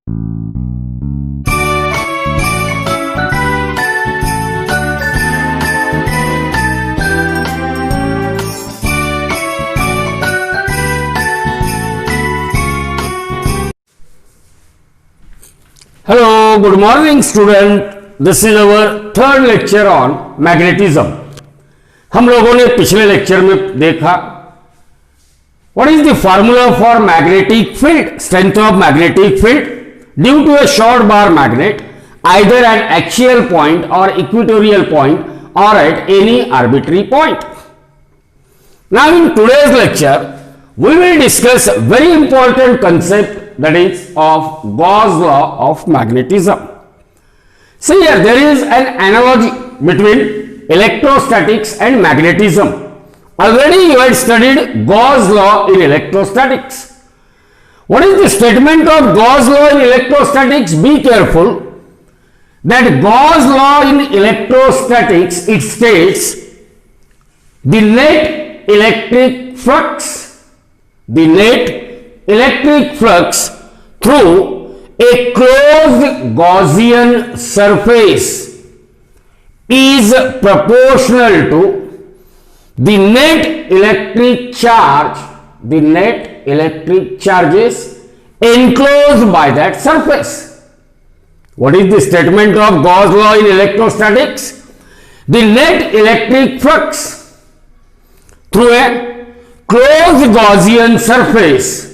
Hello, good morning student. This is our third lecture on magnetism. हम लोगों ने पिछले लेक्चर में देखा what is the formula for magnetic field, strength of magnetic field due to a short bar magnet either at axial point or equatorial point or at any arbitrary point. Now in today's lecture we will discuss a very important concept, that is of Gauss law of magnetism. See here, there is an analogy between electrostatics and magnetism. Already you had studied Gauss law in electrostatics. What is the statement of Gauss law in electrostatics? Be careful that Gauss law in electrostatics, it states the net electric flux through a closed Gaussian surface is proportional to the net electric charges enclosed by that surface. What is the statement of Gauss law in electrostatics? The net electric flux through a closed Gaussian surface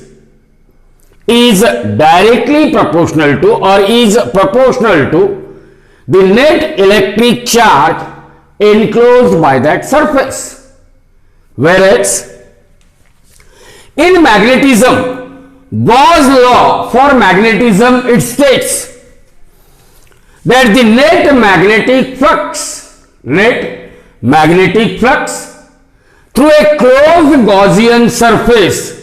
is directly proportional to or is proportional to the net electric charge enclosed by that surface. Whereas in magnetism, Gauss law for magnetism, it states that the net magnetic flux through a closed Gaussian surface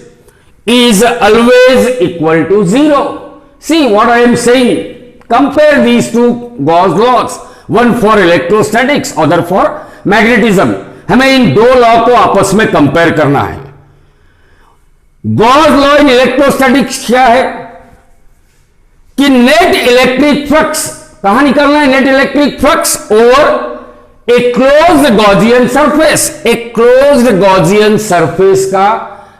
is always equal to zero. See what I am saying. Compare these two Gauss laws, one for electrostatics, other for magnetism. हमें इन दो law को आपस में compare करना है. Gauss law in electrostatics क्या है कि नेट इलेक्ट्रिक फ्लक्स कहां निकलना है? Net electric flux over a closed Gaussian surface. एक क्लोज्ड गॉसियन सरफेस का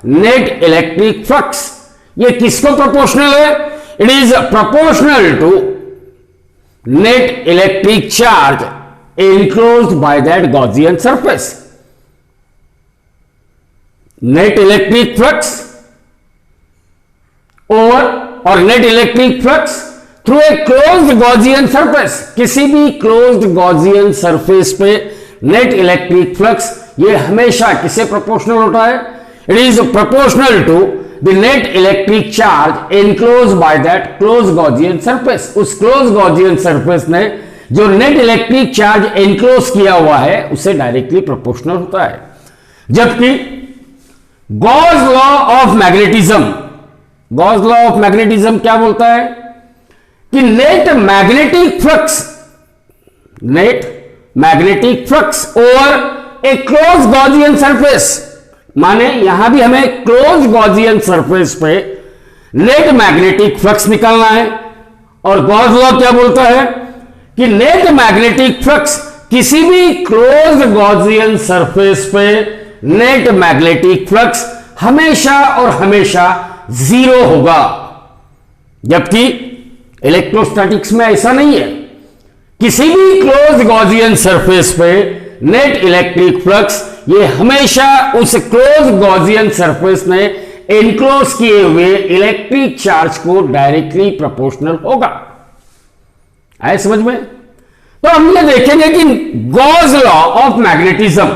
नेट इलेक्ट्रिक फ्लक्स ये किसको प्रोपोर्शनल है? It is proportional to net electric charge enclosed by that Gaussian surface. Net electric flux or net electric flux through a closed Gaussian surface. किसी भी closed Gaussian surface पे net electric flux ये हमेशा किसे proportional होता है? It is proportional to the net electric charge enclosed by that closed Gaussian surface. उस closed Gaussian surface ने जो नेट इलेक्ट्रिक चार्ज एनक्लोज किया हुआ है उसे डायरेक्टली प्रोपोर्शनल होता है. जबकि गॉस लॉ ऑफ मैग्नेटिज्म क्या बोलता है कि नेट मैग्नेटिक फ्लक्स ओवर ए क्लोज गॉसियन सरफेस, माने यहां भी हमें क्लोज गॉसियन सरफेस पे नेट मैग्नेटिक फ्लक्स निकालना है. और गॉस लॉ क्या बोलता है कि नेट मैग्नेटिक फ्लक्स किसी भी क्लोज्ड गॉसियन सरफेस पे नेट मैग्नेटिक फ्लक्स हमेशा और हमेशा जीरो होगा. जबकि इलेक्ट्रोस्टैटिक्स में ऐसा नहीं है. किसी भी क्लोज्ड गॉसियन सरफेस पे नेट इलेक्ट्रिक फ्लक्स ये हमेशा उस क्लोज्ड गॉसियन सरफेस ने एनक्लोज किए हुए इलेक्ट्रिक चार्ज को डायरेक्टली प्रोपोर्शनल होगा. आए समझ में? तो हम ये देखेंगे कि गॉस लॉ ऑफ मैग्नेटिज्म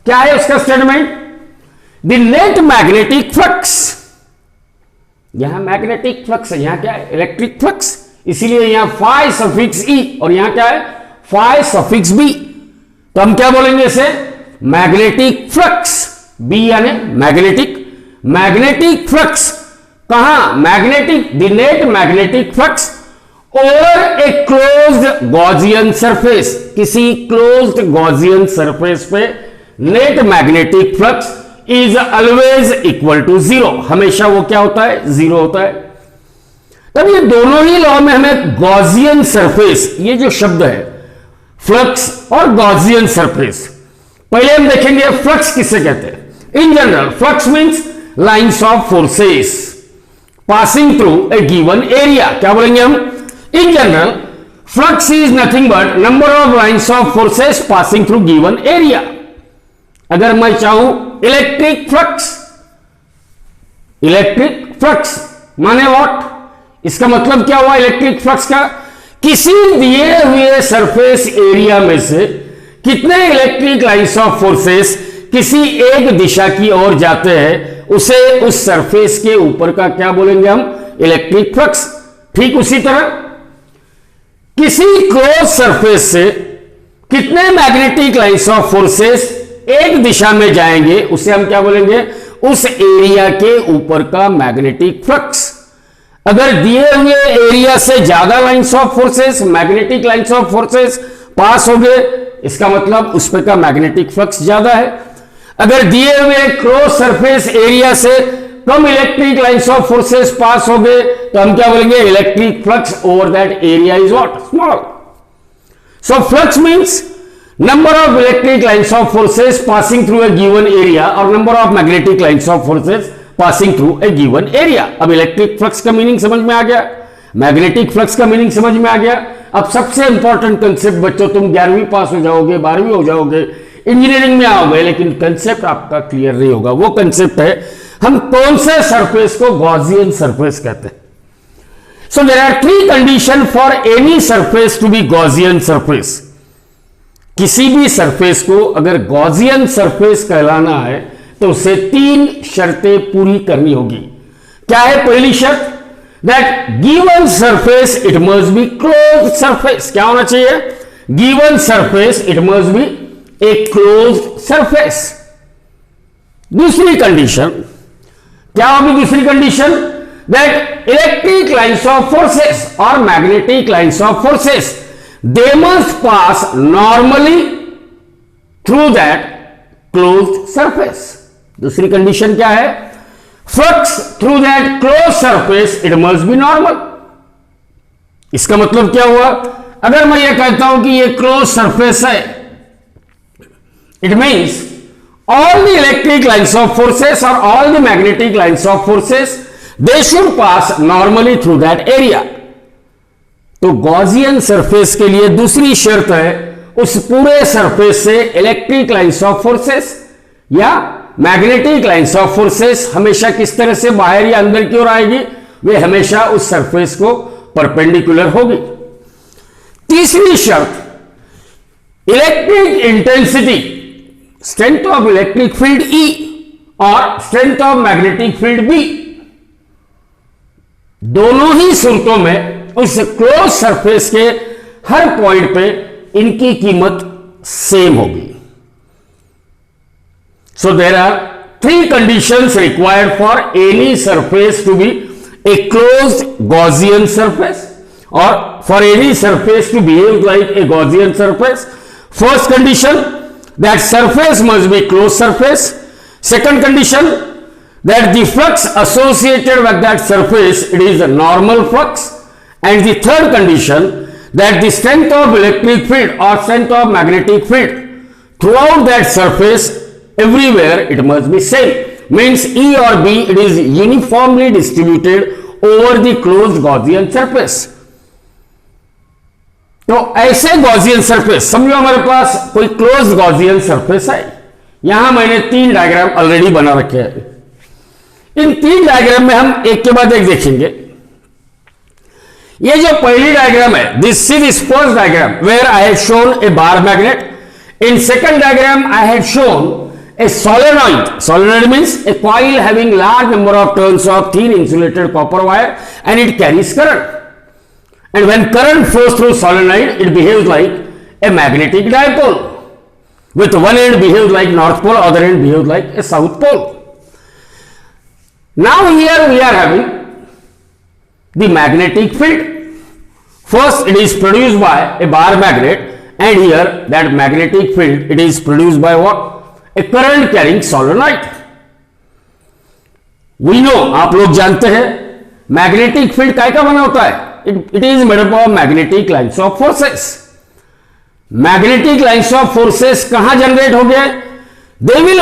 क्या है उसका statement. The net magnetic flux, यहां मैग्नेटिक फ्लक्स है, यहां क्या है? Electric flux. इसीलिए यहां फाई सफिक्स ई और यहां क्या है? Phi suffix B. तो हम क्या बोलेंगे इसे? Magnetic flux. बी यानी मैग्नेटिक फ्लक्स. कहां? Magnetic, the net magnetic flux over a closed Gaussian surface. किसी क्लोज्ड गॉसियन सरफेस पे net magnetic flux is always equal to zero. हमेशा वो क्या होता है? जीरो होता है. तब ये दोनों ही लॉ में हमें गॉसियन सरफेस, ये जो शब्द है फ्लक्स और गॉसियन सरफेस, पहले हम देखेंगे फ्लक्स किसे कहते हैं। In general flux means lines of forces passing through a given area. क्या बोलेंगे हम? In general flux is nothing but number of lines of forces passing through given area. अगर मैं चाहूं इलेक्ट्रिक फ्लक्स माने व्हाट? इसका मतलब क्या हुआ इलेक्ट्रिक फ्लक्स का? किसी दिए हुए सरफेस एरिया में से कितने इलेक्ट्रिक लाइंस ऑफ फोर्सेस किसी एक दिशा की ओर जाते हैं, उसे उस सरफेस के ऊपर का क्या बोलेंगे हम? Electric flux. ठीक उसी तरह किसी क्लोज सरफेस से कितने मैग्नेटिक लाइंस ऑफ फोर्सेस एक दिशा में जाएंगे, उसे हम क्या बोलेंगे? उस एरिया के ऊपर का मैग्नेटिक फ्लक्स। अगर दिए हुए एरिया से ज्यादा lines of forces, magnetic lines of forces pass हो गए, इसका मतलब उस पर का मैग्नेटिक फ्लक्स ज्यादा है। अगर दिए हुए क्लोज सरफेस एरिया से कम electric lines of forces pass हो गए, तो हम क्या बोलेंगे? Electric flux over that area is what? Small. So flux means number of electric lines of forces passing through a given area और number of magnetic lines of forces passing through a given area. अब electric flux का meaning समझ में आ गया, magnetic flux का meaning समझ में आ गया। अब सबसे इंपॉर्टेंट कंसेप्ट बच्चों, तुम 11वीं पास हो जाओगे, 12वीं हो जाओगे, इंजीनियरिंग में आओगे, लेकिन कंसेप्ट आपका क्लियर नहीं होगा। वो कंसेप्ट है हम कौन से सरफेस को गॉसियन सरफेस कहते हैं। So there are 3 condition for any surface to be Gaussian surface. किसी भी सरफेस को अगर गॉसियन सरफेस कहलाना है तो उसे 3 शर्तें पूरी करनी होगी। क्या है पहली शर्त? That given surface it must be close surface. क्या होना चाहिए? Given surface it must be a close surface. दूसरी कंडीशन क्या होगी? दूसरी condition that electric lines of forces और magnetic lines of forces they must pass normally through that closed surface. दूसरी condition क्या है? Flux through that close surface it must be normal. इसका मतलब क्या हुआ? अगर मैं ये कहता हूं कि ये क्लोज सरफेस है, it means all the electric lines of forces or all the magnetic lines of forces they should pass normally through that area। तो गॉसियन सरफेस के लिए दूसरी शर्त है उस पूरे सरफेस से इलेक्ट्रिक लाइंस ऑफ फोर्सेस या मैग्नेटिक लाइंस ऑफ फोर्सेस हमेशा किस तरह से बाहर या अंदर की ओर आएगी? वे हमेशा उस सरफेस को परपेंडिकुलर होगी। तीसरी शर्त electric intensity, strength of electric field E और strength of magnetic field B, दोनों ही सूरतों में उस क्लोज सरफेस के हर पॉइंट पे इनकी कीमत सेम होगी। So there are 3 conditions required for any surface to be a closed Gaussian surface और for any surface to behave like a Gaussian surface. First condition that surface must be closed surface. Second condition that the flux associated with that surface it is a normal flux, and the third condition that the strength of electric field or strength of magnetic field throughout that surface everywhere it must be same, means E or B it is uniformly distributed over the closed Gaussian surface। तो ऐसे Gaussian surface समझो हमारे पास कोई close Gaussian surface है। यहां मैंने 3 diagram already बना रखे हैं। इन 3 डायग्राम में हम एक के बाद एक देखेंगे। ये जो पहली डायग्राम है, this is first diagram where I have shown a bar magnet. In second diagram I have shown a solenoid. Solenoid means a coil having large number of turns of thin insulated copper wire and it carries current. And when current flows through solenoid, it behaves like a magnetic dipole. With one end behaves like north pole, other end behaves like a south pole. Now here we are having the magnetic field. First it is produced by a bar magnet, and here that magnetic field it is produced by what? A current carrying solenoid. We know, आप लोग जानते हैं magnetic field काय का बना होता है? It is made up of magnetic lines of forces. Magnetic lines of forces कहां जनरेट हो गए? They will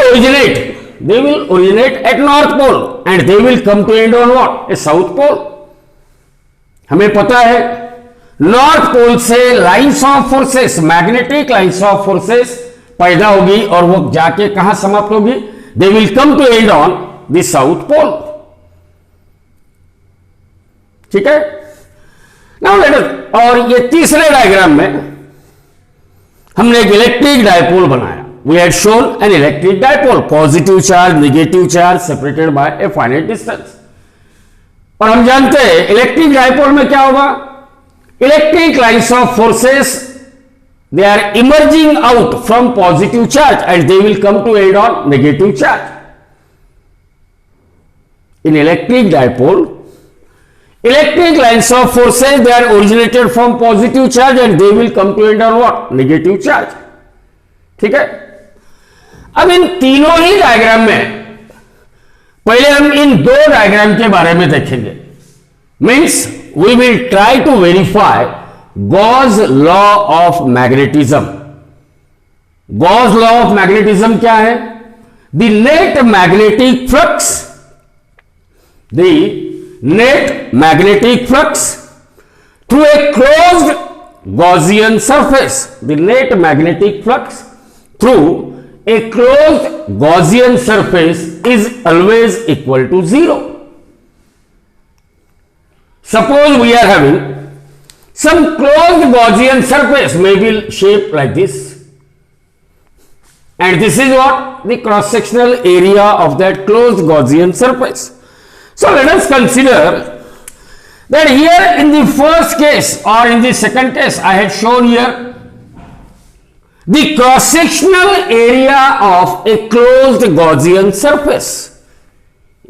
originate at north pole and they will come to end on what? A south pole. हमें पता है north pole से lines of forces, magnetic lines of forces पैदा होगी और वो जाके कहां समाप्त होगी? They will come to end on the south pole. ठीक है, नाउ लेट अस, और ये तीसरे डायग्राम में हमने एक इलेक्ट्रिक डायपोल बनाया। We had shown an electric dipole, positive charge, negative charge separated by a finite distance. और हम जानते हैं इलेक्ट्रिक डायपोल में क्या होगा? Electric lines of forces, they are emerging out from positive charge and they will come to end on negative charge. In electric dipole, electric lines of forces, they are originated from positive charge and they will come to end on what? Negative charge. ठीक है, अब इन तीनों ही diagram में पहले हम इन दो diagram के बारे में देखेंगे। Means we will try to verify Gauss law of magnetism. Gauss law of magnetism क्या है? The net magnetic flux, the net magnetic flux through a closed Gaussian surface, the net magnetic flux through a closed Gaussian surface is always equal to 0. Suppose we are having some closed Gaussian surface, may be shaped like this, and this is what? The cross-sectional area of that closed Gaussian surface. So let us consider that here in the first case or in the second case, I had shown here the cross-sectional area of a closed Gaussian surface.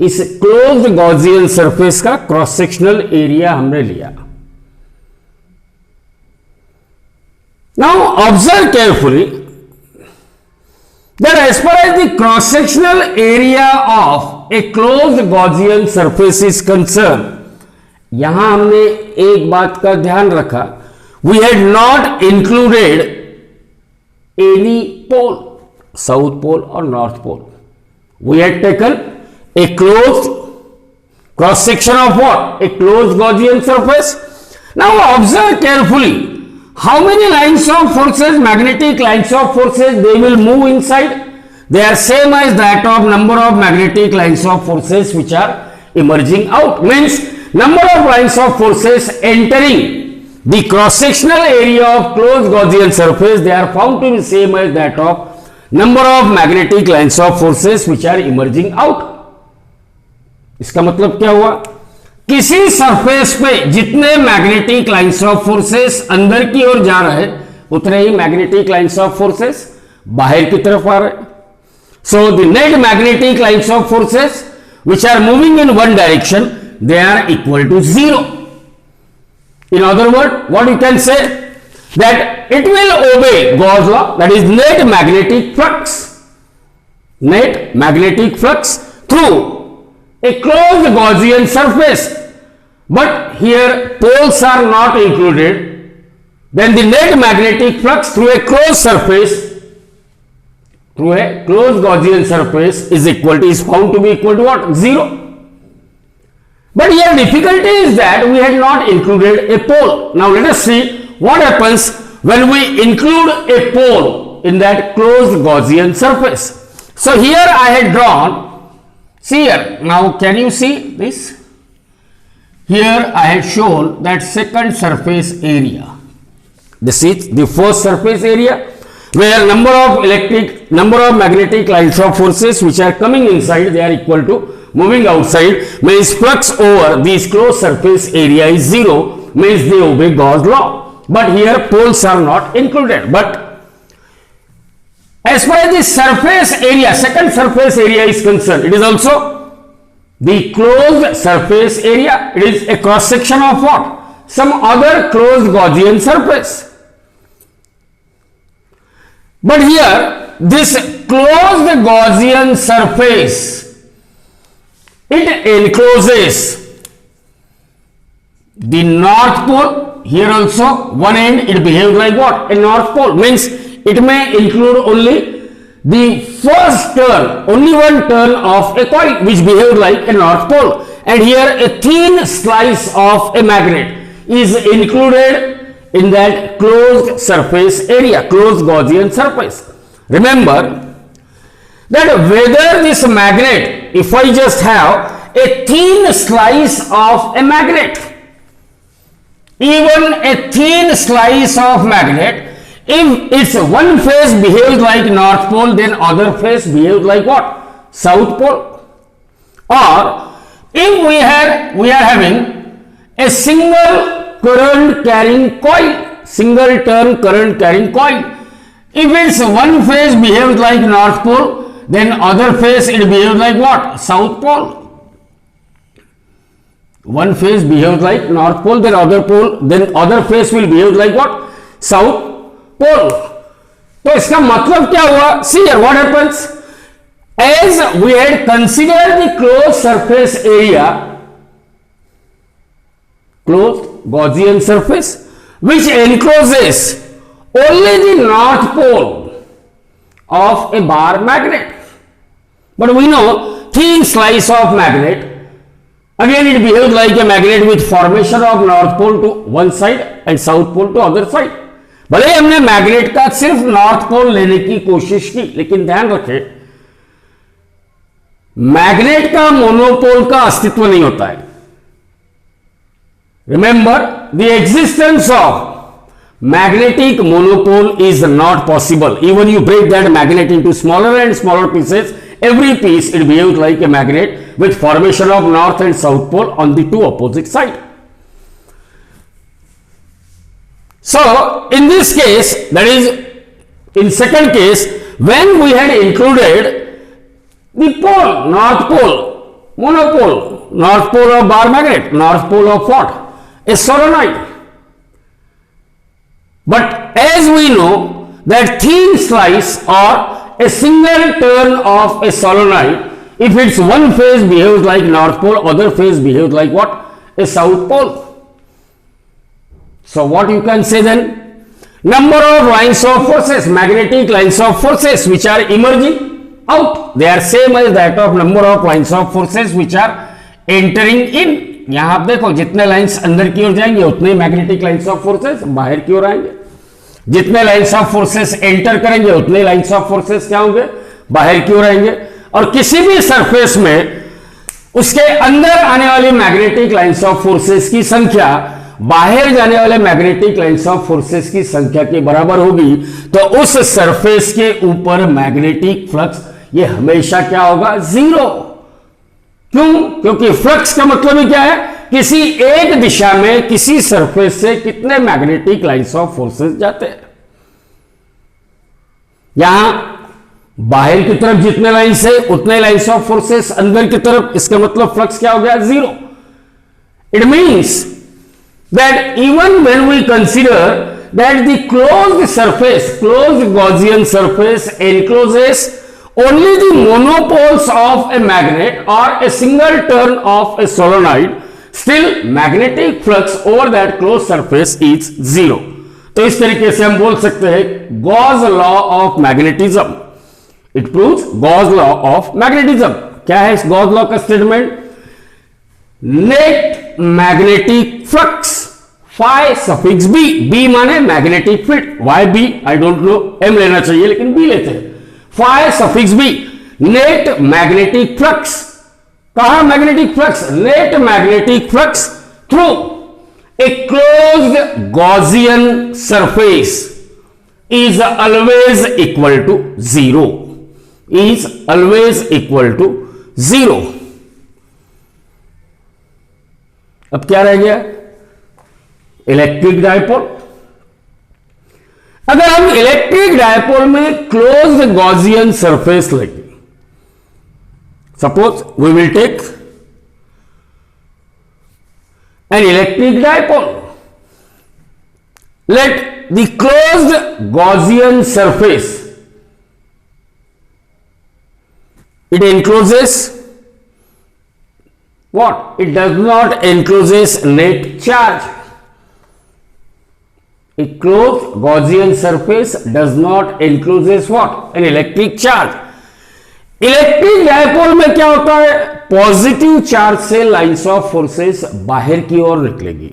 इस closed Gaussian surface का cross-sectional area हमने लिया। Now observe carefully that as far as the cross-sectional area of a closed Gaussian surface is concerned, यहां हमने एक बात का ध्यान रखा, we had not included any pole, south pole or north pole. We had taken a closed cross section of what? A closed Gaussian surface. Now observe carefully how many lines of forces, magnetic lines of forces, they will move inside. They are same as that of number of magnetic lines of forces which are emerging out. Means number of lines of forces entering the cross-sectional area of closed Gaussian surface, they are found to be same as that of number of magnetic lines of forces which are emerging out. इसका मतलब क्या हुआ? किसी surface पे जितने magnetic lines of forces अंदर की ओर जा रहे उतने ही मैग्नेटिक लाइन्स ऑफ फोर्सेस बाहर की तरफ आ रहे। So the net magnetic lines of forces which are moving in one direction, they are equal to 0. In other words, what you can say? That it will obey Gauss law, that is net magnetic flux. Net magnetic flux through a closed Gaussian surface. But here poles are not included. Then the net magnetic flux through a closed surface, through a closed Gaussian surface is found to be equal to what? 0. But here difficulty is that we had not included a pole. Now let us see what happens when we include a pole in that closed Gaussian surface. So here I had drawn, see here, now can you see this? Here I had shown that second surface area. This is the first surface area where number of magnetic lines of forces which are coming inside, they are equal to moving outside, means flux over this closed surface area is 0, means they obey Gauss law. But here poles are not included. But as far as the surface area, second surface area is concerned, it is also the closed surface area. It is a cross section of what? Some other closed Gaussian surface. But here this closed Gaussian surface, it encloses the North Pole. Here also, one end it behaves like what? A North Pole. Means it may include only the first turn, only one turn of a coil which behaves like a North Pole. And here a thin slice of a magnet is included in that closed surface area, closed Gaussian surface. Remember that whether this magnet, if I just have a thin slice of a magnet, even a thin slice of magnet, if its one face behaves like North Pole, then other face behaves like what? South Pole. Or if we are having a single current carrying coil, single turn current carrying coil, if its one face behaves like North Pole, then other face it behaves like what? South Pole. One face behaves like North Pole, then other face will behave like what? South Pole. तो इसका मतलब क्या हुआ? See here what happens. As we had considered the closed surface area, closed Gaussian surface, which encloses only the North Pole of a bar magnet. But we know thin slice of magnet, again it behaves like a magnet with formation of North Pole to one side and South Pole to other side. भले हमने magnet का सिर्फ north pole लेने की कोशिश की, लेकिन ध्यान रखें मैग्नेट का मोनोपोल का अस्तित्व नहीं होता है. Remember the existence of magnetic monopole is not possible. Even you break that magnet into smaller and smaller pieces, every piece it behaves like a magnet with formation of north and south pole on the two opposite side. So in this case, that is in second case, when we had included the pole, north pole, monopole, north pole of bar magnet, north pole of what? A solenoid. But as we know that thin slice or a single turn of a solenoid, if its one phase behaves like North Pole, other phase behaves like what? A South Pole. So what you can say then? Number of lines of forces, magnetic lines of forces which are emerging out, they are same as that of number of lines of forces which are entering in. यहां आप देखो जितने lines अंदर की ओर जाएंगे उतने magnetic lines of forces बाहर की ओर आएंगे. जितने लाइंस ऑफ फोर्सेस एंटर करेंगे उतने लाइंस ऑफ फोर्सेस क्या होंगे? बाहर की ओर आएंगे. और किसी भी सरफेस में उसके अंदर आने वाली मैग्नेटिक लाइंस ऑफ फोर्सेस की संख्या बाहर जाने वाले मैग्नेटिक लाइंस ऑफ फोर्सेस की संख्या के बराबर होगी. तो उस सरफेस के ऊपर मैग्नेटिक फ्लक्स ये हमेशा क्या होगा? जीरो. क्यों? क्योंकि फ्लक्स का मतलब ही क्या है? किसी एक दिशा में किसी सरफेस से कितने मैग्नेटिक लाइंस ऑफ फोर्सेस जाते हैं. यहां बाहर की तरफ जितने लाइंस है उतने लाइंस ऑफ फोर्सेस अंदर की तरफ, इसका मतलब फ्लक्स क्या हो गया? Zero. It means that even when we consider that the closed surface, closed Gaussian surface encloses only the monopoles of a magnet or a single turn of a solenoid, still magnetic flux over that closed surface is zero. तो इस तरीके से हम बोल सकते हैं Gauss law of magnetism. It proves Gauss law of magnetism. क्या है इस Gauss law का statement? Net magnetic flux phi suffix b, b माने magnetic field, why b I don't know, m लेना चाहिए लेकिन b लेते हैं. phi suffix b, net magnetic flux. कहां magnetic flux? Net magnetic flux through a closed Gaussian surface is always equal to zero. Is always equal to zero. अब क्या रह गया? Electric dipole. अगर हम इलेक्ट्रिक डायपोल में क्लोज्ड गॉसियन सरफेस लेंगे, suppose we will take an electric dipole. Let the closed Gaussian surface, it encloses what? It does not encloses net charge. A closed Gaussian surface does not encloses what? An electric charge. Electric dipole में क्या होता है? Positive charge से lines of forces बाहर की ओर निकलेगी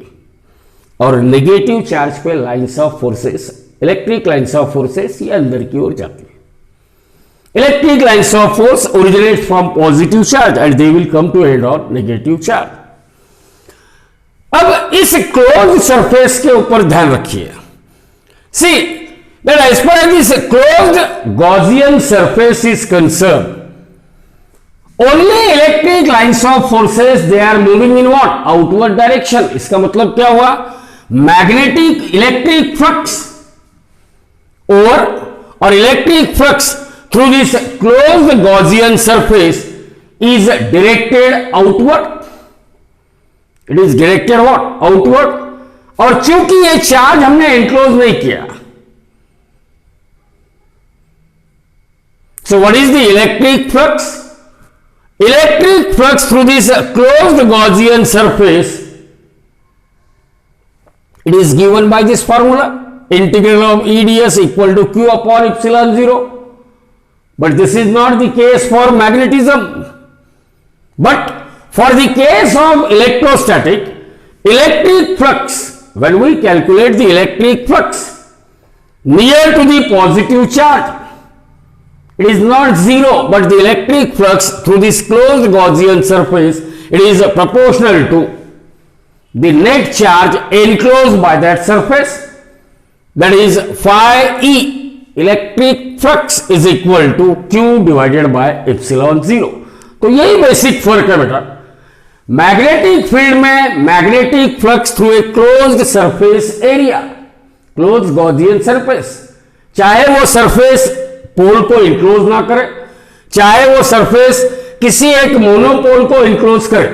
और नेगेटिव चार्ज पे lines of forces, electric lines of forces ये अंदर की ओर जाती है। Electric lines of force originate from positive charge and they will come to end on negative charge. अब इस क्लोज सरफेस के ऊपर ध्यान रखिए। See that as far as this closed Gaussian surface is concern, only electric lines of forces they are moving in what? Outward direction. इसका मतलब क्या हुआ? मैग्नेटिक इलेक्ट्रिक फ्लक्स और electric flux through this closed Gaussian surface is directed outward. It is directed what? Outward. और चूंकि ये charge हमने enclose नहीं किया, so what is the electric flux? Electric flux through this closed Gaussian surface, it is given by this formula, integral of EdS equal to Q upon epsilon 0. But this is not the case for magnetism. But for the case of electrostatic, electric flux, when we calculate the electric flux near to the positive charge, it is not zero, but the electric flux through this closed Gaussian surface, it is proportional to the net charge enclosed by that surface, that is phi E electric flux is equal to Q divided by epsilon 0. तो यही basic फर्क है बेटा। Magnetic field में magnetic flux through a closed surface area, closed Gaussian surface, चाहे वो surface पोल को enclose ना करे, चाहे वो सरफेस किसी एक मोनोपोल को इंक्लोज करे,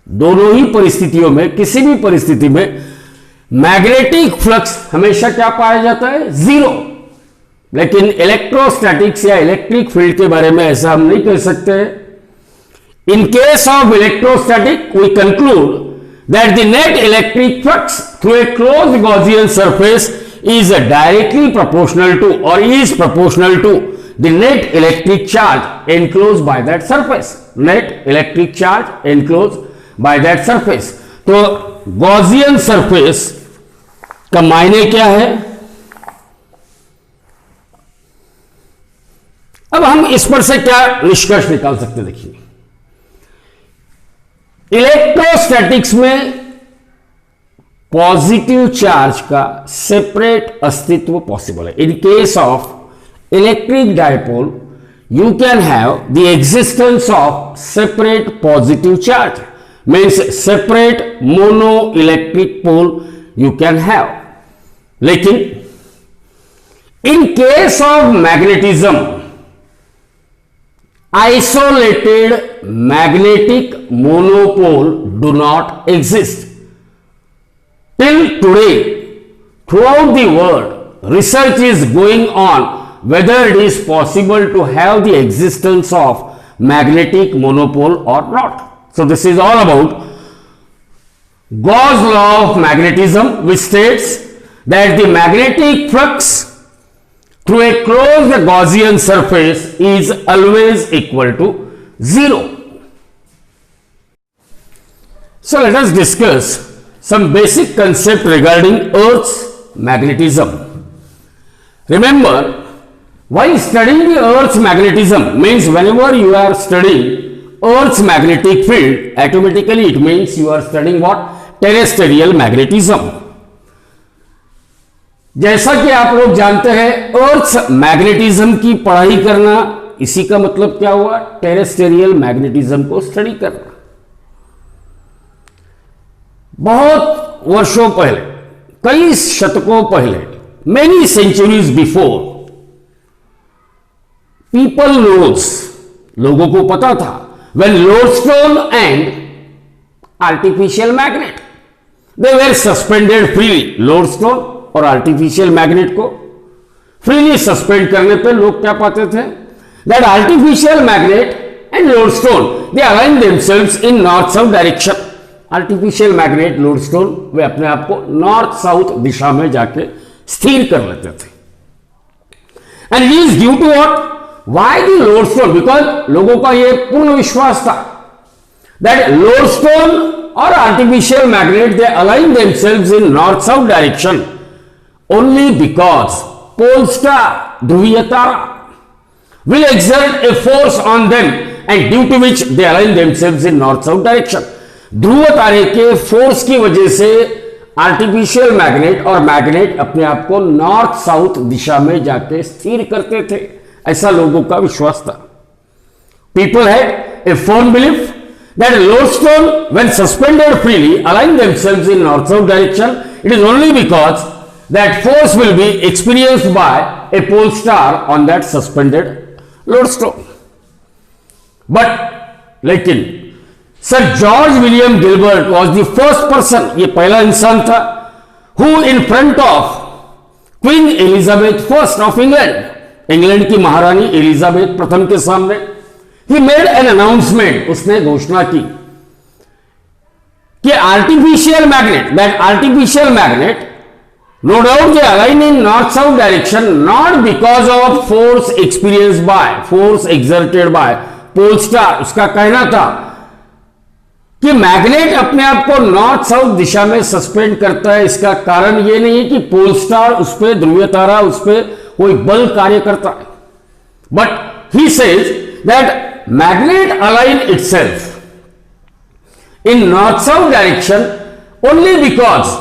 दोनों ही परिस्थितियों में, किसी भी परिस्थिति में मैग्नेटिक फ्लक्स हमेशा क्या पाया जाता है? जीरो। लेकिन इलेक्ट्रोस्टैटिक्स या इलेक्ट्रिक फील्ड के बारे में ऐसा हम नहीं कह सकते। In case of electrostatic we conclude that the net electric flux through a closed Gaussian surface is directly proportional to or is proportional to the net electric charge enclosed by that surface. Net electric charge enclosed by that surface. तो Gaussian surface का मायने क्या है? अब हम इस पर से क्या निष्कर्ष निकाल सकते? देखिए, इलेक्ट्रोस्टैटिक्स में पॉजिटिव चार्ज का सेपरेट अस्तित्व पॉसिबल है। In case of electric dipole you can have the existence of separate positive charge, means separate mono electric pole you can have. लेकिन in case of magnetism isolated magnetic monopole do not exist. Till today, throughout the world, research is going on whether it is possible to have the existence of magnetic monopole or not. So this is all about Gauss law of magnetism, which states that the magnetic flux through a closed Gaussian surface is always equal to zero. So let us discuss some basic concept regarding Earth's magnetism. Remember, while studying the Earth's magnetism means whenever you are studying Earth's magnetic field, automatically it means you are studying what? Terrestrial magnetism. जैसा कि आप लोग जानते हैं, Earth's magnetism की पढ़ाई करना, इसी का मतलब क्या हुआ? टेरेस्टेरियल मैग्नेटिज्म को स्टडी करना। बहुत वर्षों पहले, कई शतकों पहले, many centuries before, people knows, लोगों को पता था, when lodestone and artificial magnet they were suspended freely. Lodestone और आर्टिफिशियल मैग्नेट को फ्रीली सस्पेंड करने पे लोग क्या पाते थे? That artificial magnet and lodestone, they align themselves in north-south direction. Artificial magnet lodestone वे अपने आप को नॉर्थ साउथ दिशा में जाके स्थिर कर लेते थे. And it is due to what? Why the lodestone? Because लोगों का ये पूर्ण विश्वास था दैट लोडस्टोन और artificial magnet they align themselves in north south direction only because pole star, ध्रुवीय तारा, will exert a force on them and due to which they align themselves in north south direction. ध्रुव तारे के force की वजह से artificial magnet और magnet अपने आप को नॉर्थ साउथ दिशा में जाके स्थिर करते थे, ऐसा लोगों का विश्वास था. People had a firm belief that a lodestone when suspended freely align themselves in north south direction. It is only because that force will be experienced by a pole star on that suspended lodestone. But लेकिन sir George William Gilbert was the first person, ये पहला इंसान था, who in front of queen Elizabeth first of England, England की महारानी Elizabeth प्रथम के सामने ही मेड एन अनाउंसमेंट, उसने घोषणा की कि artificial magnet, that artificial magnet no doubt they align in north south direction not because of force experienced by, force exerted by pole star. उसका कहना था कि मैग्नेट अपने आप को नॉर्थ साउथ दिशा में सस्पेंड करता है, इसका कारण यह नहीं है कि पोल स्टार उस पर, ध्रुवीय तारा उस पर कोई बल कार्य करता है. But he says that magnet align itself in north south direction only because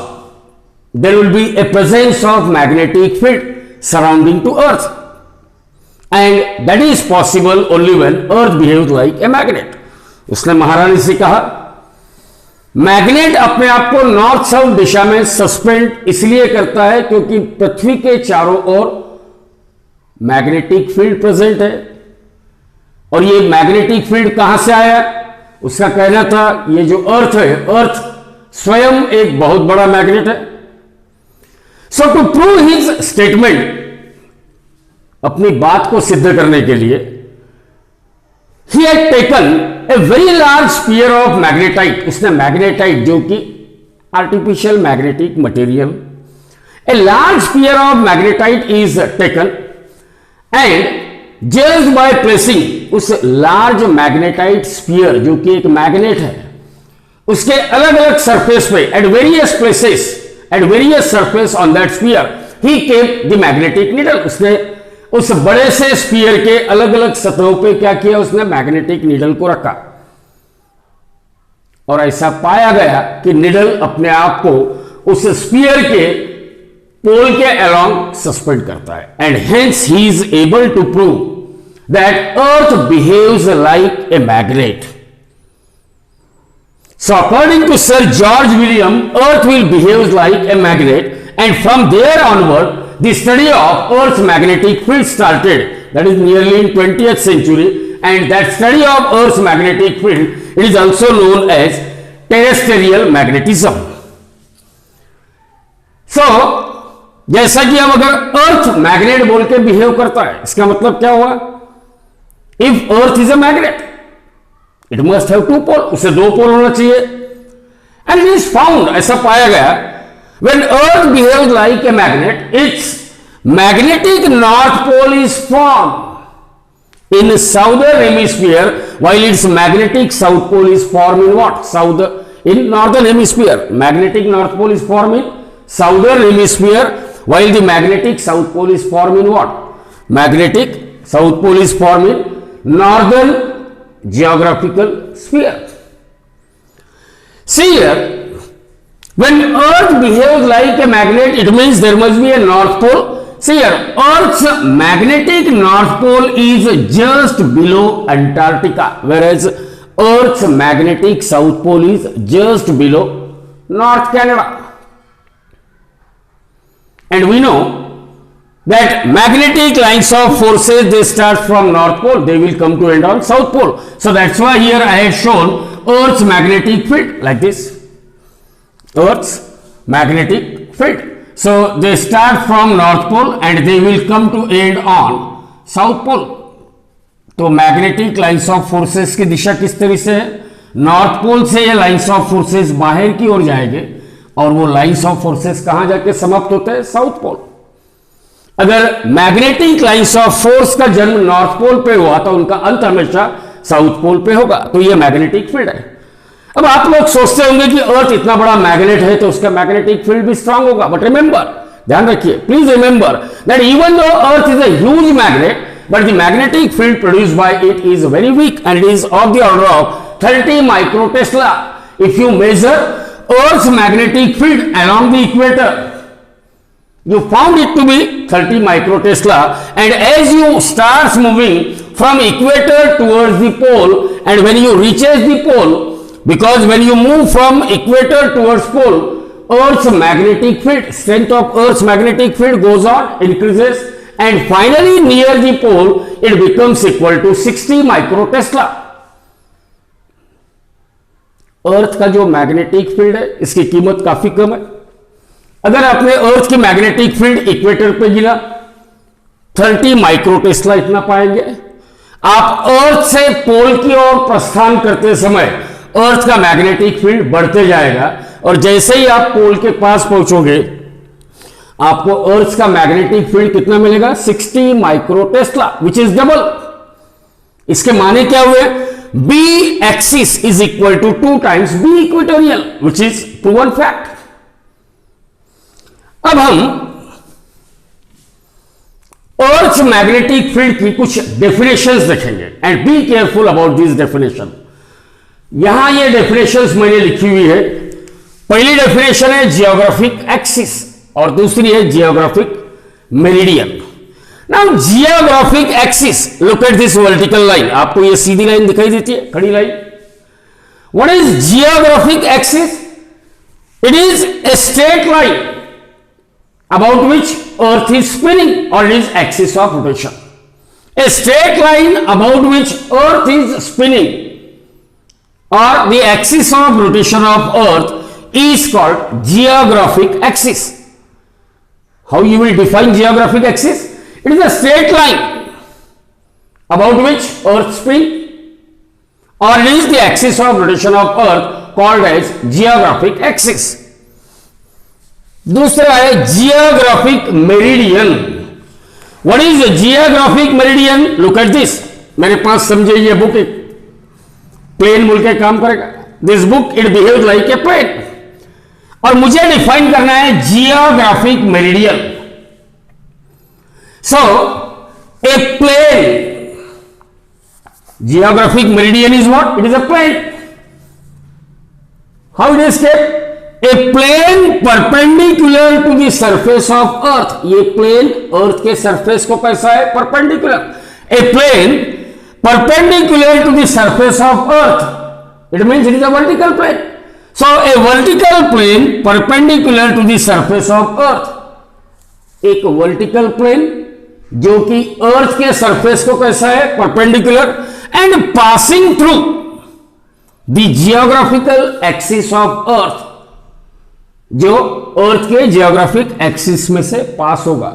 there will be a presence of magnetic field surrounding to earth, and that is possible only when earth behaves like a magnet. उसने महारानी से कहा magnet अपने आप को north south दिशा में suspend इसलिए करता है क्योंकि पृथ्वी के चारों ओर मैग्नेटिक फील्ड प्रेजेंट है. और ये मैग्नेटिक फील्ड कहां से आया? उसका कहना था ये जो अर्थ है, अर्थ स्वयं एक बहुत बड़ा मैग्नेट है. So to prove his statement, अपनी बात को सिद्ध करने के लिए he had taken a very large sphere of magnetite, उसने मैग्नेटाइट जो कि artificial magnetic material, a large sphere of magnetite is taken and just by placing उस लार्ज मैग्नेटाइट स्फीयर जो कि एक मैग्नेट है उसके अलग अलग सरफेस पे at various places, at various surface on that sphere he kept the magnetic needle. उसने उस बड़े से स्फीयर के अलग अलग सतहों पे क्या किया? उसने मैग्नेटिक नीडल को रखा और ऐसा पाया गया कि नीडल अपने आप को उस स्फीयर के पोल के अलोंग सस्पेंड करता है. And hence he is able to prove that earth behaves like a magnet. So according to Sir George William, Earth will behave like a magnet, and from there onward, the study of Earth's magnetic field started. That is nearly in 20th century, and that study of Earth's magnetic field, it is also known as terrestrial magnetism. So, जैसा कि अब अगर Earth magnet बोल के behave करता है, इसका मतलब क्या हुआ? If Earth is a magnet, it must have two pole, उसे दो पोल होना चाहिए. एंड इट इज फाउंड, ऐसा पाया गया, when earth behaves like a magnet its magnetic north pole is form in southern hemisphere while its magnetic south pole is form in what? South in northern hemisphere magnetic north pole is form in southern hemisphere while the magnetic south pole is form in what? Magnetic south pole is form in northern geographical sphere. See here, when Earth behaves like a magnet, it means there must be a north pole. See here, Earth's magnetic north pole is just below Antarctica, whereas Earth's magnetic south pole is just below North Canada. And we know that magnetic lines of forces, they start from north pole, they will come to end on south pole. So that's why here I have shown Earth's magnetic field like this, Earth's magnetic field. So they start from north pole and they will come to end on south pole. तो magnetic lines of forces की दिशा किस तरह से है? North pole से ये lines of forces बाहर की ओर जाएंगे और वो लाइंस ऑफ फोर्सेस कहां जाके समाप्त होते हैं? South pole. अगर मैग्नेटिक लाइंस ऑफ फोर्स का जन्म नॉर्थ पोल पे हुआ तो उनका अंत हमेशा साउथ पोल पे होगा। तो ये मैग्नेटिक फील्ड है। अब आप लोग सोचते होंगे कि अर्थ इतना बड़ा मैग्नेट है तो उसका मैग्नेटिक फील्ड भी स्ट्रांग होगा, बट रिमेंबर, ध्यान रखिए, please remember that even though earth is a huge magnet, but the magnetic field produced by it is very weak and it is of the order of 30 microtesla. If you measure Earth's magnetic field along the equator, you found it to be 30 microtesla, and as you start moving from equator towards the pole, and when you reaches the pole, because when you move from equator towards pole, Earth's magnetic field, strength of Earth's magnetic field goes on, increases, and finally near the pole it becomes equal to 60 microtesla. अर्थ का जो magnetic field है इसकी कीमत काफी कम है। अगर आपने अर्थ की मैग्नेटिक फील्ड इक्वेटर पे गिना 30 माइक्रोटेस्ला इतना पाएंगे। आप अर्थ से पोल की ओर प्रस्थान करते समय अर्थ का मैग्नेटिक फील्ड बढ़ते जाएगा और जैसे ही आप पोल के पास पहुंचोगे आपको अर्थ का मैग्नेटिक फील्ड कितना मिलेगा? 60 माइक्रोटेस्ला, विच इज डबल। इसके माने क्या हुए? B axis is equal to 2 times B equatorial, which is proven fact. अब हम अर्थ मैग्नेटिक फील्ड की कुछ डेफिनेशंस देखेंगे and be careful about this definition. यहां ये डेफिनेशंस मैंने लिखी हुई है। पहली डेफिनेशन है जियोग्राफिक एक्सिस और दूसरी है geographic meridian. Now geographic axis, look at this vertical line. आपको ये सीधी लाइन दिखाई देती है, खड़ी line. What is geographic axis? It is a straight line about which earth is spinning और is axis of rotation. A straight line about which earth is spinning और the axis of rotation of earth is called geographic axis. How you will define geographic axis? It is a straight line about which Earth spin or it is the axis of rotation of Earth called as geographic axis. दूसरा है geographic meridian. What is the geographic meridian? Look at this. मेरे पास समझे ये book एक plane मुल्क के काम करेगा. This book it behaves like a plane. और मुझे डिफाइन करना है geographic meridian. So a plane, geographic meridian is what? It is a plane. How it is kept? A plane perpendicular to the surface of earth. ये plane earth के surface को कैसा है? Perpendicular. A plane perpendicular to the surface of earth, it means it is a vertical plane. So a vertical plane perpendicular to the surface of earth. एक vertical plane जो कि अर्थ के surface को कैसा है? Perpendicular and passing through the geographical axis of earth, जो अर्थ के geographic axis में से पास होगा.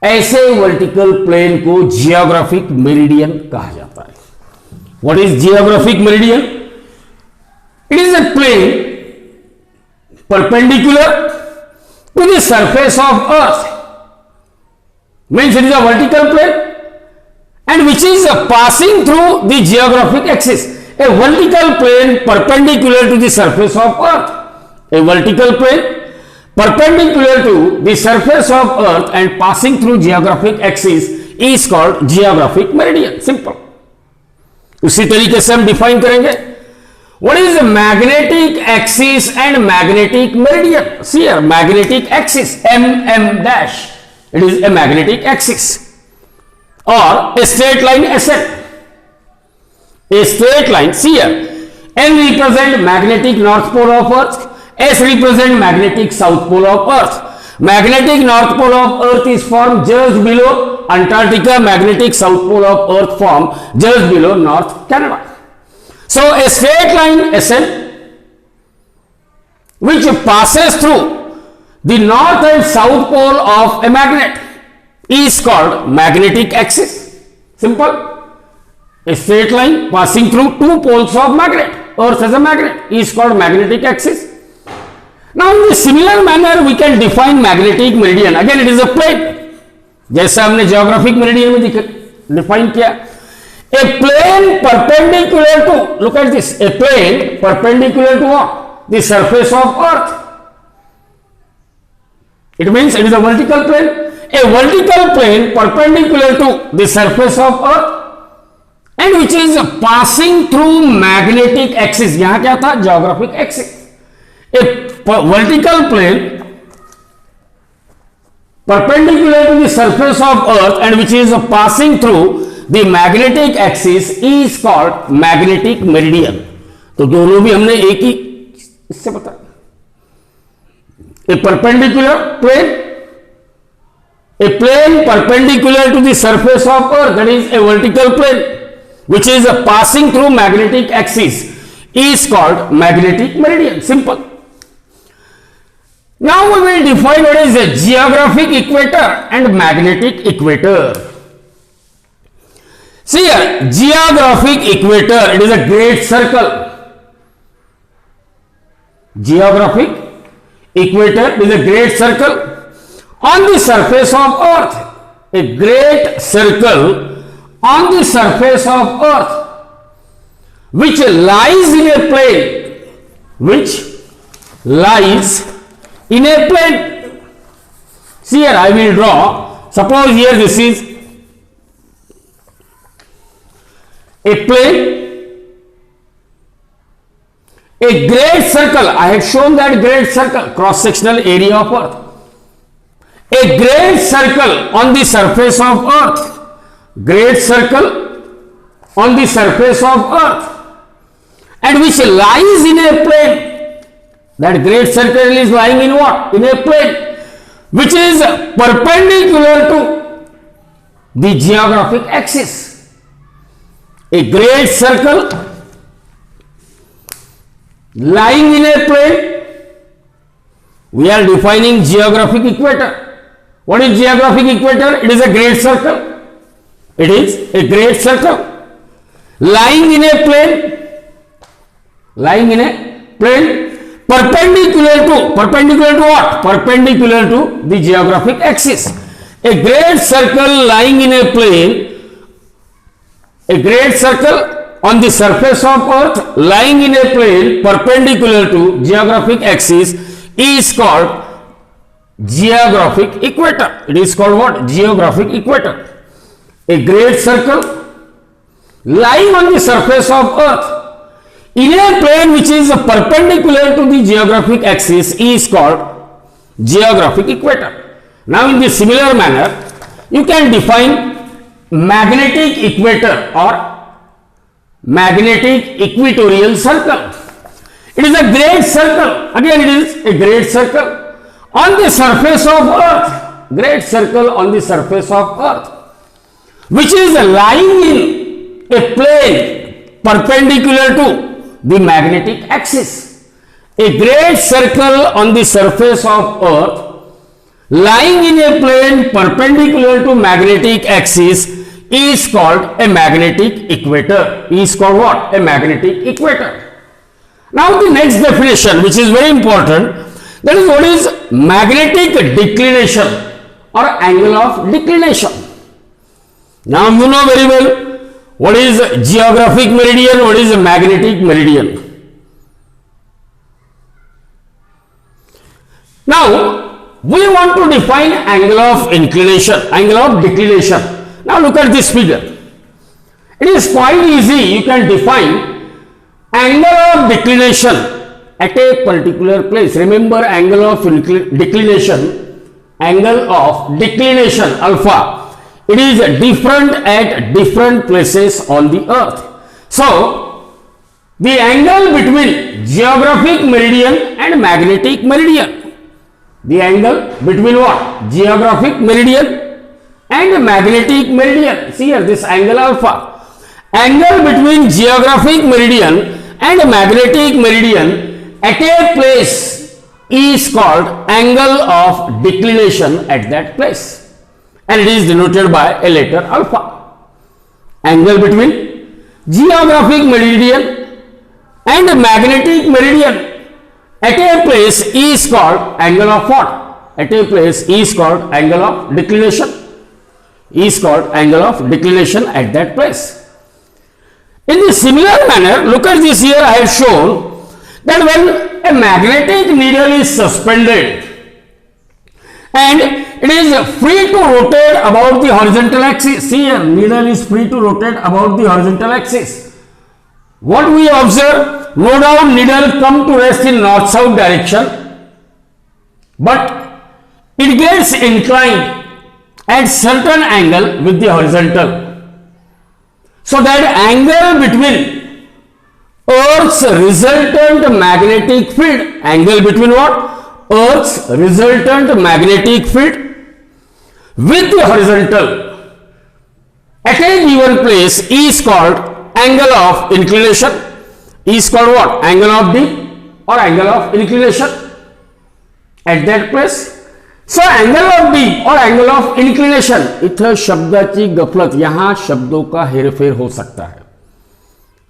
ऐसे वर्टिकल प्लेन को जियोग्राफिक मेरिडियन कहा जाता है. What is geographic meridian? It is a plane perpendicular to the surface of earth, means it is a vertical plane and which is passing through the geographic axis. A vertical plane perpendicular to the surface of earth, a vertical plane perpendicular to the surface of earth and passing through geographic axis is called geographic meridian. Simple. उसी तरीके से हम define करेंगे. What is the magnetic axis and magnetic meridian? See here, magnetic axis, MM dash. It is a magnetic axis or a straight line SN. A straight line, see here, N represent magnetic north pole of Earth, S represent magnetic south pole of Earth. Magnetic north pole of Earth is formed just below Antarctica. Magnetic south pole of Earth formed just below North Canada. So a straight line SN which passes through the north and south pole of a magnet is called magnetic axis. Simple. A straight line passing through two poles of magnet. Earth as a magnet is called magnetic axis. Now in the similar manner we can define magnetic meridian. Again it is a plane. जैसा हमने geographic meridian में define किया. A plane perpendicular to, look at this, a plane perpendicular to what? The surface of earth. It means it is a vertical plane. A vertical plane perpendicular to the surface of earth and which is passing through magnetic axis. यहां क्या था? Geographic axis. A vertical plane perpendicular to the surface of earth and which is passing through the magnetic axis is called magnetic meridian. तो दोनों भी हमने एक ही इससे पता. A perpendicular plane, a plane perpendicular to the surface of earth, that is a vertical plane which is passing through magnetic axis is called magnetic meridian. Simple. Now we will define what is a geographic equator and magnetic equator. See here, geographic equator, it is a great circle. Geographic equator is a great circle on the surface of earth. A great circle on the surface of earth which lies in a plane. Which lies in a plane. See here, I will draw. Suppose here this is a plane, a great circle. I have shown that great circle, cross sectional area of earth. A great circle on the surface of earth. Great circle on the surface of earth and which lies in a plane. That great circle is lying in what? In a plane which is perpendicular to the geographic axis. A great circle lying in a plane. We are defining geographic equator. What is geographic equator? It is a great circle. It is a great circle lying in a plane. Lying in a plane perpendicular to what? Perpendicular to the geographic axis. A great circle lying in a plane, a great circle on the surface of earth lying in a plane perpendicular to geographic axis is called geographic equator. It is called what? Geographic equator. A great circle lying on the surface of earth in a plane which is perpendicular to the geographic axis is called geographic equator. Now in the similar manner you can define magnetic equator or magnetic equatorial circle. It is a great circle. Again it is a great circle on the surface of earth. Great circle on the surface of earth which is lying in a plane perpendicular to the magnetic axis. A great circle on the surface of earth lying in a plane perpendicular to magnetic axis is called a magnetic equator. Is called what? A magnetic equator. Now the next definition, which is very important, that is what is magnetic declination or angle of declination. Now you know very well what is geographic meridian, what is a magnetic meridian. Now we want to define angle of inclination, angle of declination. Now look at this figure. It is quite easy. You can define angle of declination at a particular place. Remember, angle of declination, alpha. It is different at different places on the earth. So the angle between geographic meridian and magnetic meridian. The angle between what? Geographic meridian and magnetic meridian. See here, this angle alpha. Angle between geographic meridian and magnetic meridian at a place is called angle of declination at that place, and it is denoted by a letter alpha. Angle between geographic meridian and magnetic meridian at a place is called angle of what? At a place is called angle of declination. Is called angle of declination at that place. In the similar manner, look at this here. I have shown that when a magnetic needle is suspended and it is free to rotate about the horizontal axis. See here, needle is free to rotate about the horizontal axis. What we observe? No doubt needle come to rest in north-south direction, but it gets inclined at certain angle with the horizontal. So that angle between Earth's resultant magnetic field, angle between what? Earth's resultant magnetic field with the horizontal at a given place is called angle of inclination. Is called what? Angle of dip or angle of inclination at that place. So angle of dip or angle of inclination, इथं शब्दाची गफलत, यहां शब्दों का हेरफेर हो सकता है.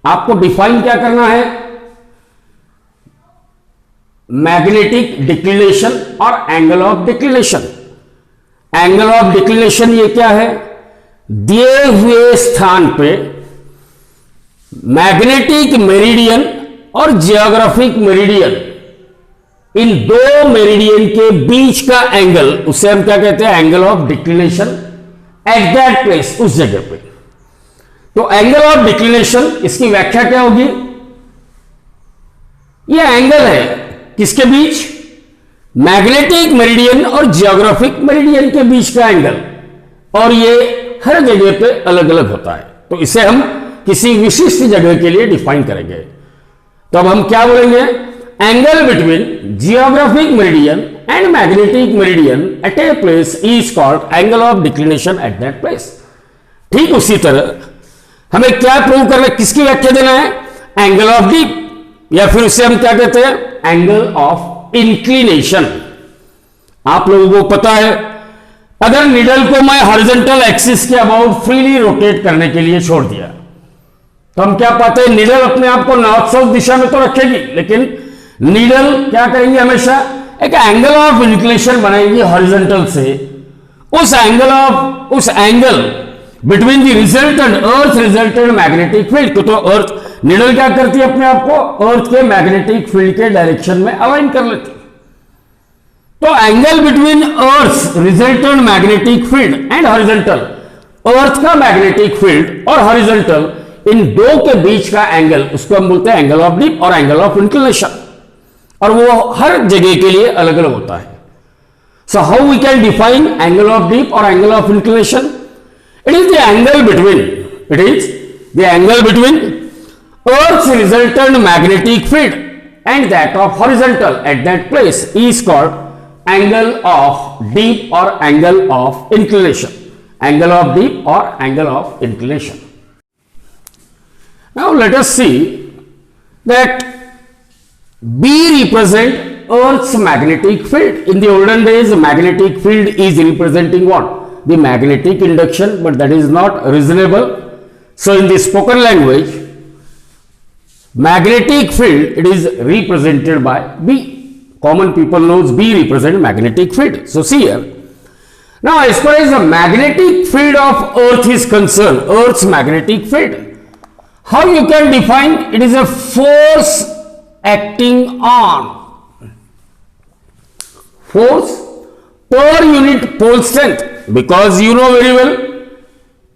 आपको डिफाइन क्या करना है? मैग्नेटिक डिक्लिनेशन और angle of declination. Angle of declination ये क्या है? दिए हुए स्थान पे मैग्नेटिक मेरिडियन और जियोग्राफिक मेरिडियन, इन दो मेरिडियन के बीच का एंगल, उसे हम क्या कहते हैं? Angle of declination at that place, उस जगह पे. तो एंगल ऑफ डिक्लिनेशन, इसकी व्याख्या क्या होगी? यह एंगल है किसके बीच? मैग्नेटिक मेरिडियन और जियोग्राफिक मेरिडियन के बीच का एंगल, और ये हर जगह पे अलग अलग होता है. तो इसे हम किसी विशिष्ट जगह के लिए डिफाइन करेंगे. तो अब हम क्या बोलेंगे? Angle between geographic meridian and magnetic meridian at a place is called angle of declination at that place. ठीक उसी तरह हमें क्या प्रूव करना, किसकी व्याख्या देना है? एंगल ऑफ डीप, या फिर उसे हम क्या कहते हैं? Angle of inclination. आप लोगों को पता है, अगर निडल को मैं हॉरिजॉन्टल एक्सिस के अबाउट फ्रीली रोटेट करने के लिए छोड़ दिया, तो हम क्या पाते हैं? निडल अपने आप को नॉर्थ साउथ दिशा में तो रखेगी, लेकिन नीडल क्या करेंगे? हमेशा एक एंगल ऑफ इंक्लिनेशन बनाएंगे हॉरिजॉन्टल से. उस angle between the resultant earth resultant magnetic field को, तो अर्थ नीडल क्या करती है? अपने आप को अर्थ के मैग्नेटिक फील्ड के डायरेक्शन में अलाइन कर लेती. तो angle between earth resultant magnetic field and horizontal, earth का मैग्नेटिक फील्ड और हॉरिजॉन्टल, इन दो के बीच का एंगल, उसको हम बोलते हैं एंगल ऑफ डिप और एंगल ऑफ इंक्लिनेशन. और वो हर जगह के लिए अलग अलग होता है. So how we can define angle of dip और angle of inclination? It is the angle between Earth's resultant magnetic field and that of horizontal at that place is called angle of dip or angle of inclination. Angle of dip or angle of inclination. Now let us see that B represent Earth's magnetic field. In the olden days, magnetic field is representing what? The magnetic induction, but that is not reasonable. So in the spoken language, magnetic field, it is represented by B. Common people knows B represent magnetic field. So see here. Now as far as the magnetic field of Earth is concerned, Earth's magnetic field, how you can define? It is a force acting on, force per unit pole strength, because you know very well,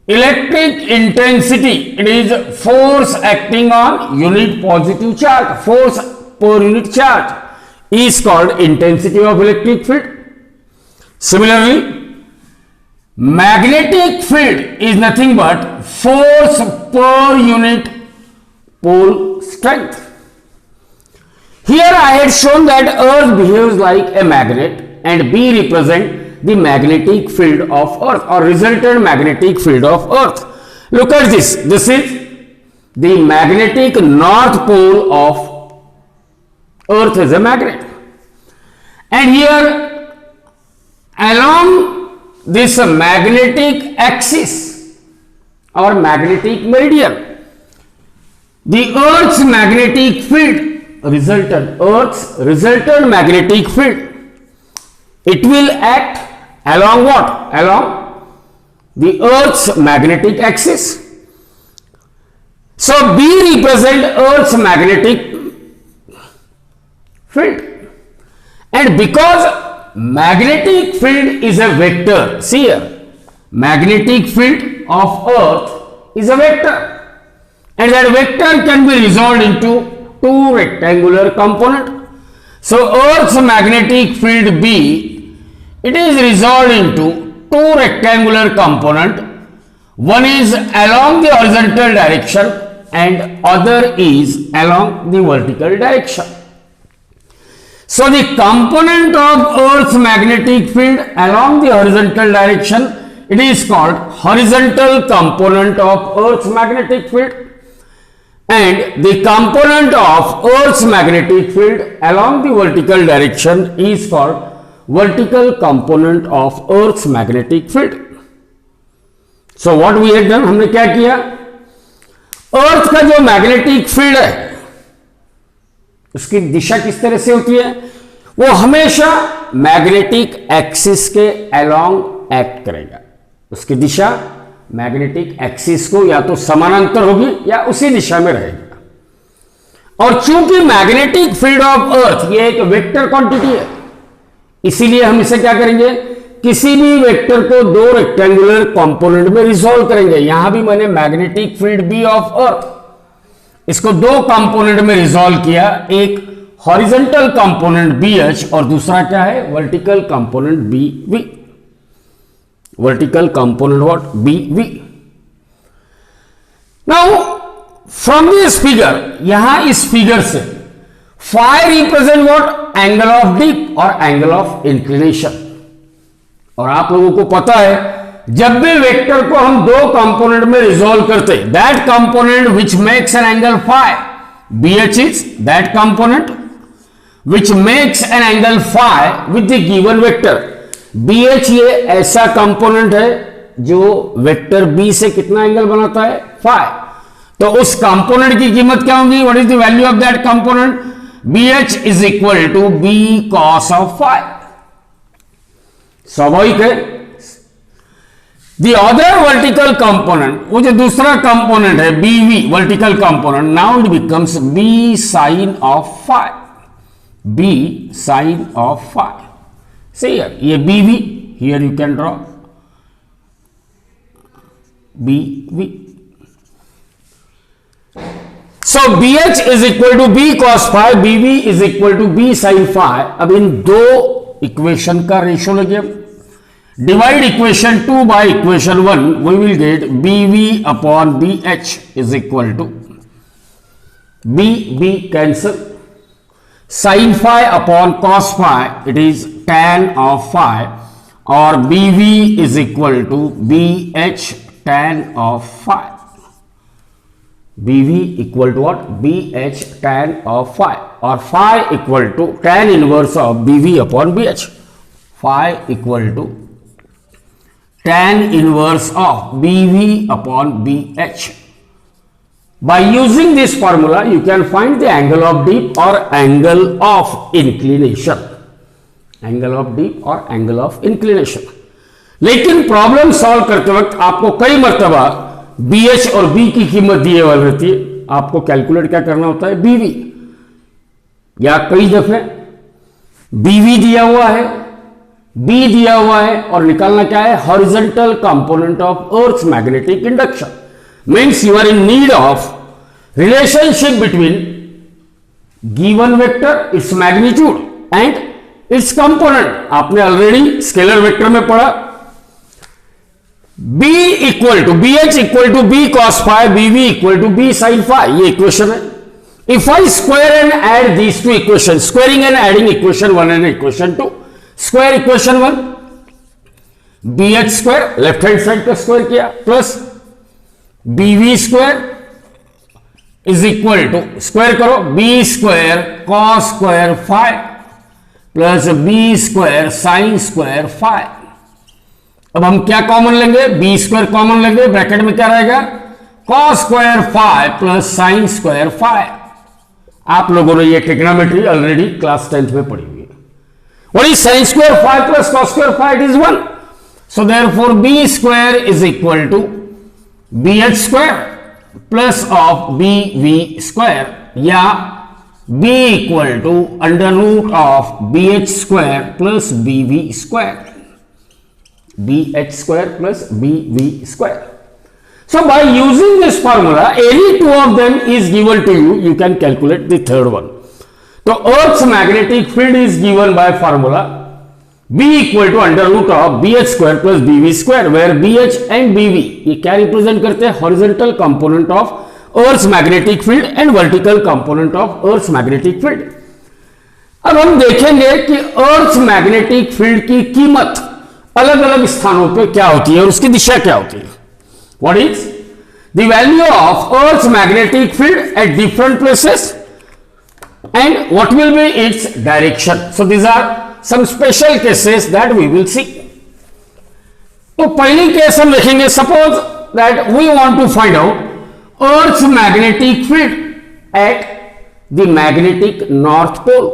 electric intensity, it is force acting on unit positive charge. Force per unit charge is called intensity of electric field. Similarly, magnetic field is nothing but force per unit pole strength. Here I had shown that Earth behaves like a magnet and B represent the magnetic field of Earth or resultant magnetic field of Earth. Look at this. This is the magnetic north pole of Earth as a magnet. And here along this magnetic axis or magnetic meridian, The Earth's magnetic field, Earth's resultant magnetic field, it will act along what? Along the Earth's magnetic axis. So B represent Earth's magnetic field, and because magnetic field is a vector, see here, magnetic field of Earth is a vector, and that vector can be resolved into two rectangular components. So Earth's magnetic field B, it is resolved into two rectangular components. One is along the horizontal direction and other is along the vertical direction. So the component of Earth's magnetic field along the horizontal direction, it is called horizontal component of Earth's magnetic field, and the component of Earth's magnetic field along the vertical direction is called vertical component of Earth's magnetic field. So what we have done, हमने क्या किया, अर्थ का जो magnetic field है उसकी दिशा किस तरह से होती है, वो हमेशा मैग्नेटिक एक्सिस के अलोंग एक्ट करेगा। उसकी दिशा मैग्नेटिक एक्सिस को या तो समानांतर होगी या उसी दिशा में रहेगा। और चूंकि मैग्नेटिक फील्ड ऑफ अर्थ ये एक वेक्टर क्वांटिटी है, इसीलिए हम इसे क्या करेंगे, किसी भी वेक्टर को दो रेक्टेंगुलर कंपोनेंट में रिजॉल्व करेंगे। यहां भी मैंने magnetic field B of earth, इसको दो कंपोनेंट में रिजॉल्व किया, एक हॉरिजॉन्टल कंपोनेंट बी एच और दूसरा क्या है, vertical component B V, vertical component what, B V. Now from this figure, यहां इस फिगर से phi represent what, angle of dip और एंगल ऑफ इंक्लिनेशन। और आप लोगों को पता है जब भी वेक्टर को हम दो कंपोनेंट में रिजॉल्व करते, that component which makes an angle phi, B H is that component which makes an angle phi with the given vector. B H ये ऐसा कंपोनेंट है जो वेक्टर बी से कितना एंगल बनाता है, फाई। तो उस कंपोनेंट की कीमत क्या होगी, what is the value of that component, B H is equal to B cos of phi. स्वाभाविक है। द अदर वर्टिकल कंपोनेंट, वो जो दूसरा कंपोनेंट है B V, vertical component, now it becomes B sine of phi, B sine of phi. See here, ये B V, here you can draw B V. So BH is equal to B cos phi, BV is equal to B sin phi। अब इन दो equation का ratio लगे, divide equation 2 by equation 1, we will get BV upon BH is equal to B cancel, sin phi upon cos phi, it is tan of phi, और BV is equal to BH tan of phi, BV equal to what, BH tan of phi, और phi equal to tan inverse of BV upon BH, phi equal to tan inverse of BV upon BH। By using this formula you can find the angle of dip or angle of inclination, angle of D और angle of inclination. लेकिन problem solve करते वक्त आपको कई मर्तबा B H और B की कीमत दिए वाली रहती है, आपको कैलकुलेट क्या करना होता है, बीवी, या कई दफे बीवी दिया हुआ है, बी दिया हुआ है, और निकालना क्या है, horizontal component of earth magnetic induction. Means you are in need of relationship between given vector, its magnitude and its component. आपने ऑलरेडी स्केलर वेक्टर में पढ़ा, B equal to B H equal to B cos phi, B V equal to B sine phi, ये equation है। If I square and add these two equation, squaring and adding equation 1 and equation 2, square equation 1 B H square, left hand side का square किया, plus B V square is equal to, square करो, B square cos square phi plus B square sine square phi. अब हम क्या common लेंगे, B square common लेंगे, bracket में क्या रहेगा, cos square phi plus sine square phi. आप लोगों ने ये ट्रिग्नोमेट्री ऑलरेडी क्लास 10th में पढ़ी हुई है। What is sin square phi plus cos square phi? It is 1। So therefore b square is equal to bh square plus of bv square, या b equal to under root of bh square plus bv square, bh square plus bv square. So by using this formula, any two of them is given to you, you can calculate the third one. So Earth's magnetic field is given by formula B equal to under root of BH square plus BV square, where BH and BV ये क्या represent करते हैं? Horizontal component of Earth's magnetic field and vertical component of Earth's magnetic field. अब हम देखेंगे कि Earth's magnetic field की कीमत अलग अलग स्थानों पे क्या होती है और उसकी दिशा क्या होती है। What is the value of Earth's magnetic field at different places and what will be its direction? So these are some special cases that we will see. तो पहली केस हम देखेंगे, suppose that we want to find out Earth's magnetic field at the magnetic north pole.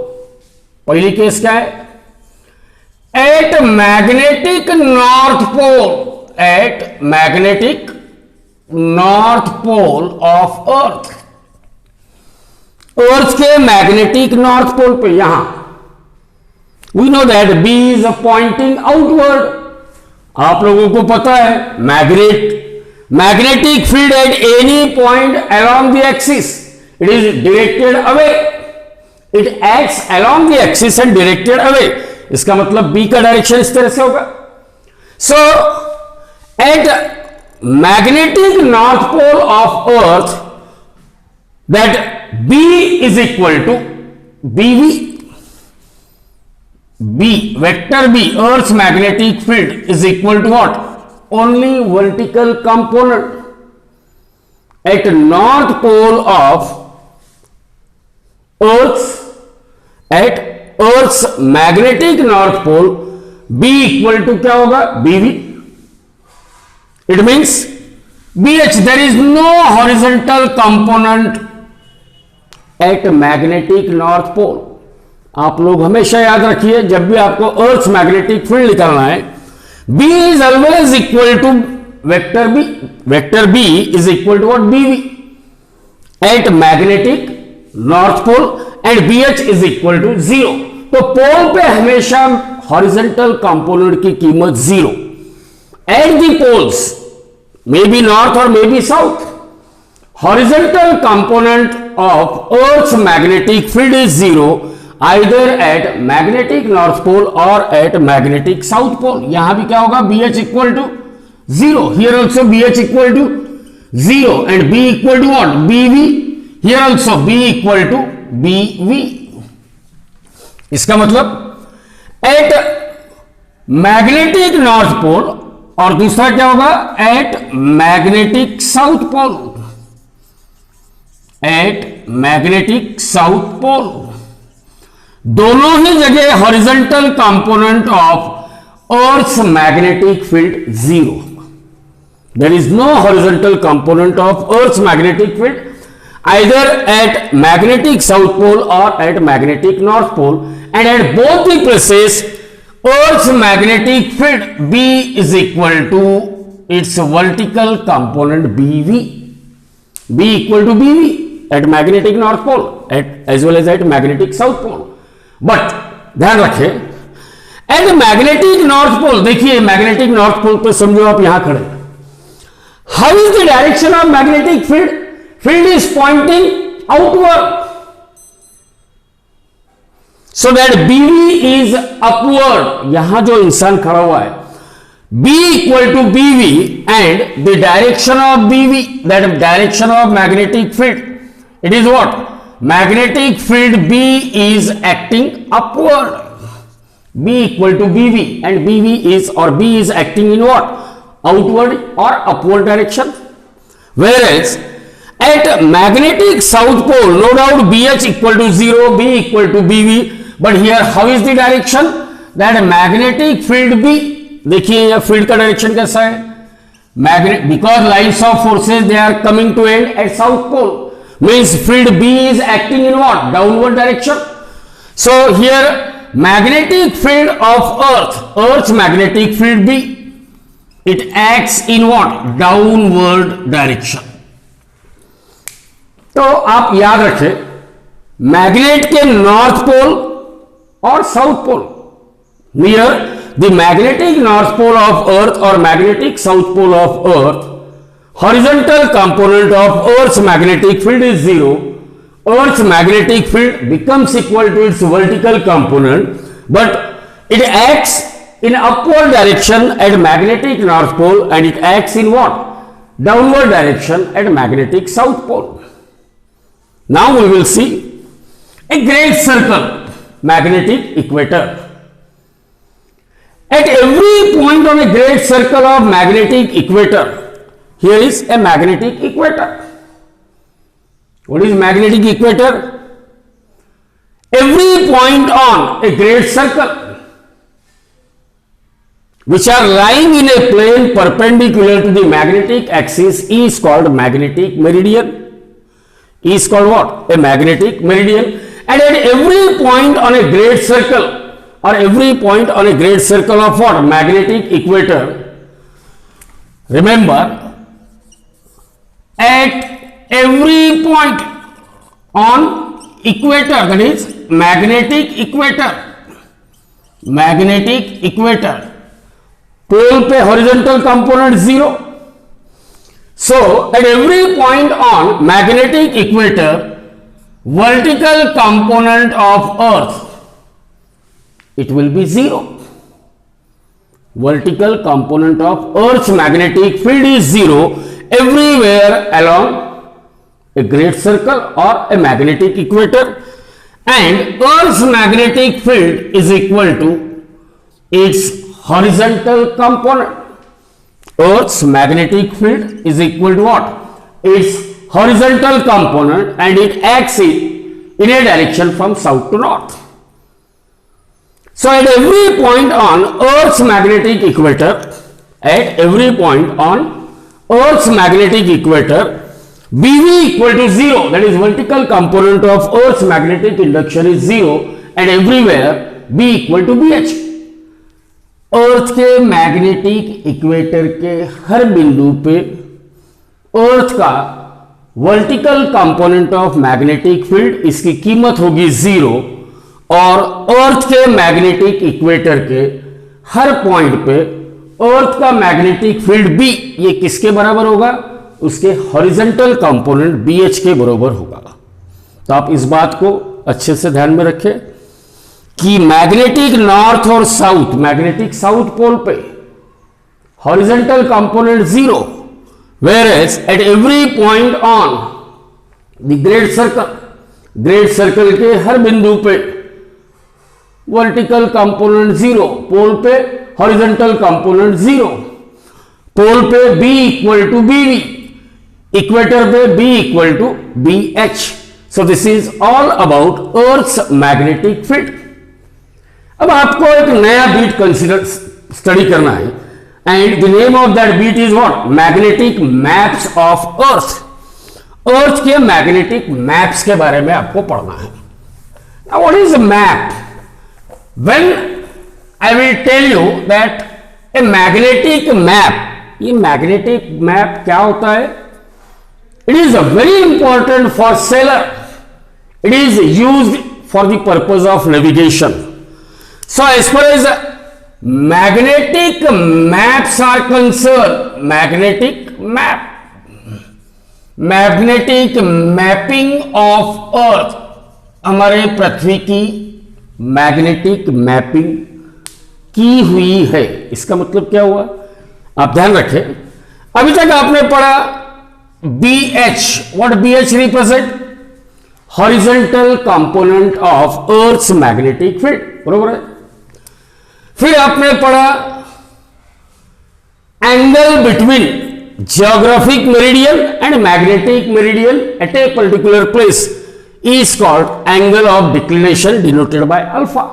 पहली case क्या है? At magnetic north pole, at magnetic north pole of Earth, Earth के magnetic north pole पे, यहां we know that B is pointing outward. आप लोगों को पता है magnetic field at any point along the axis, it is directed away. It acts along the axis and directed away. इसका मतलब B का डायरेक्शन इस तरह से होगा. So at magnetic north pole of Earth, that B is equal to BV. B, vector B, Earth's magnetic field is equal to what? Only vertical component at north pole of Earth's magnetic north pole, B equal to क्या होगा? BV. It means BH, there is no horizontal component at magnetic north pole. आप लोग हमेशा याद रखिए, जब भी आपको अर्थ मैग्नेटिक फील्ड निकालना है, B is always equal to vector B. Vector B is equal to what? BV at magnetic north pole and BH is equal to 0. तो पोल पे हमेशा हॉरिजॉन्टल कंपोनेंट की कीमत 0. At the poles, maybe north or maybe south, horizontal component of Earth's magnetic field is 0, either at magnetic north pole or at magnetic south pole. यहां भी क्या होगा? BH equal to 0. Here also BH equal to 0 and B equal to what? BV. Here also B equal to BV. इसका मतलब at magnetic north pole, और दूसरा क्या होगा? at magnetic south pole. at magnetic south pole, दोनों ही जगह horizontal component of earth's magnetic field 0. There is no horizontal component of earth's magnetic field either at magnetic south pole और at magnetic north pole, and at both the places earth's magnetic field B is equal to its vertical component BV. B equal to BV at magnetic north pole as well as at magnetic south pole. But ध्यान रखें, eight magnetic north पोल, देखिए magnetic north पोल पे समझो आप यहां खड़े, how is the direction of magnetic field? Field is pointing outward, so that BV is upward. यहां जो इंसान खड़ा हुआ है, B equal to BV and the direction of BV, that direction of magnetic field, it is what? Magnetic field B is acting upward. B equal to BV and BV is or B is acting in what? Outward or upward direction. Whereas at magnetic south pole, no doubt BH equal to 0, B equal to BV. But here how is the direction? That magnetic field B, देखिए यह field का direction कैसा है? magnet, because lines of forces they are coming to end at south pole, means field B is acting in what? Downward direction. So here magnetic field of Earth's magnetic field B, it acts in what? Downward direction. तो आप याद रखें, magnet के north pole और south pole, near the magnetic north pole of earth और magnetic south pole of earth, horizontal component of earth's magnetic field is zero. Earth's magnetic field becomes equal to its vertical component, but it acts in upward direction at magnetic north pole and it acts in what? Downward direction at magnetic south pole. Now we will see a great circle, magnetic equator. At every point on a great circle of magnetic equator, here is a magnetic equator. What is magnetic equator? Every point on a great circle which are lying in a plane perpendicular to the magnetic axis is called magnetic meridian. Is called what? A magnetic meridian. And at every point on a great circle, or every point on a great circle of what? Magnetic equator. Remember, at every point on equator, that is magnetic equator, pole पे horizontal component 0. So at every point on magnetic equator, vertical component of Earth, it will be 0. Vertical component of Earth's magnetic field is 0 everywhere along a great circle or a magnetic equator, and Earth's magnetic field is equal to its horizontal component. Earth's magnetic field is equal to what? Its horizontal component, and it acts in a direction from south to north. So at every point on Earth's magnetic equator, BV equal to 0, that is vertical component of Earth's magnetic induction is 0, and everywhere B equal to BH. अर्थ के magnetic equator के हर बिंदु पे अर्थ का vertical component of magnetic field, इसकी कीमत होगी 0, और अर्थ के मैग्नेटिक इक्वेटर के हर पॉइंट पे अर्थ का मैग्नेटिक फील्ड B, ये किसके बराबर होगा? उसके हॉरिजॉन्टल कंपोनेंट BH के बराबर होगा. तो आप इस बात को अच्छे से ध्यान में रखें कि मैग्नेटिक नॉर्थ और साउथ, मैग्नेटिक साउथ पोल पे horizontal component 0, whereas at every point on the great circle के हर बिंदु पे वर्टिकल कंपोनेंट 0, पोल पे हॉरिजॉन्टल कंपोनेंट 0, पोल पे B equal to BV, equator पे B equal to BH. So this is all about earth's magnetic field. अब आपको एक नया बीट कंसीडर स्टडी करना है, and the name of that beat is what? Magnetic maps of earth. Earth के magnetic maps के बारे में आपको पढ़ना है. Now what is a map? When I will tell you that a magnetic map, ये मैग्नेटिक मैप क्या होता है? It is very important for seller. It is used for the purpose of navigation. So as far as magnetic maps are concerned, magnetic mapping of earth, हमारे पृथ्वी की magnetic mapping की हुई है. इसका मतलब क्या हुआ? आप ध्यान रखें, अभी तक आपने पढ़ा BH. What BH represent? Horizontal component of earth's magnetic field, बरोबर है. फिर आपने पढ़ा angle between geographic meridian and magnetic meridian at a particular place is called angle of declination denoted by alpha.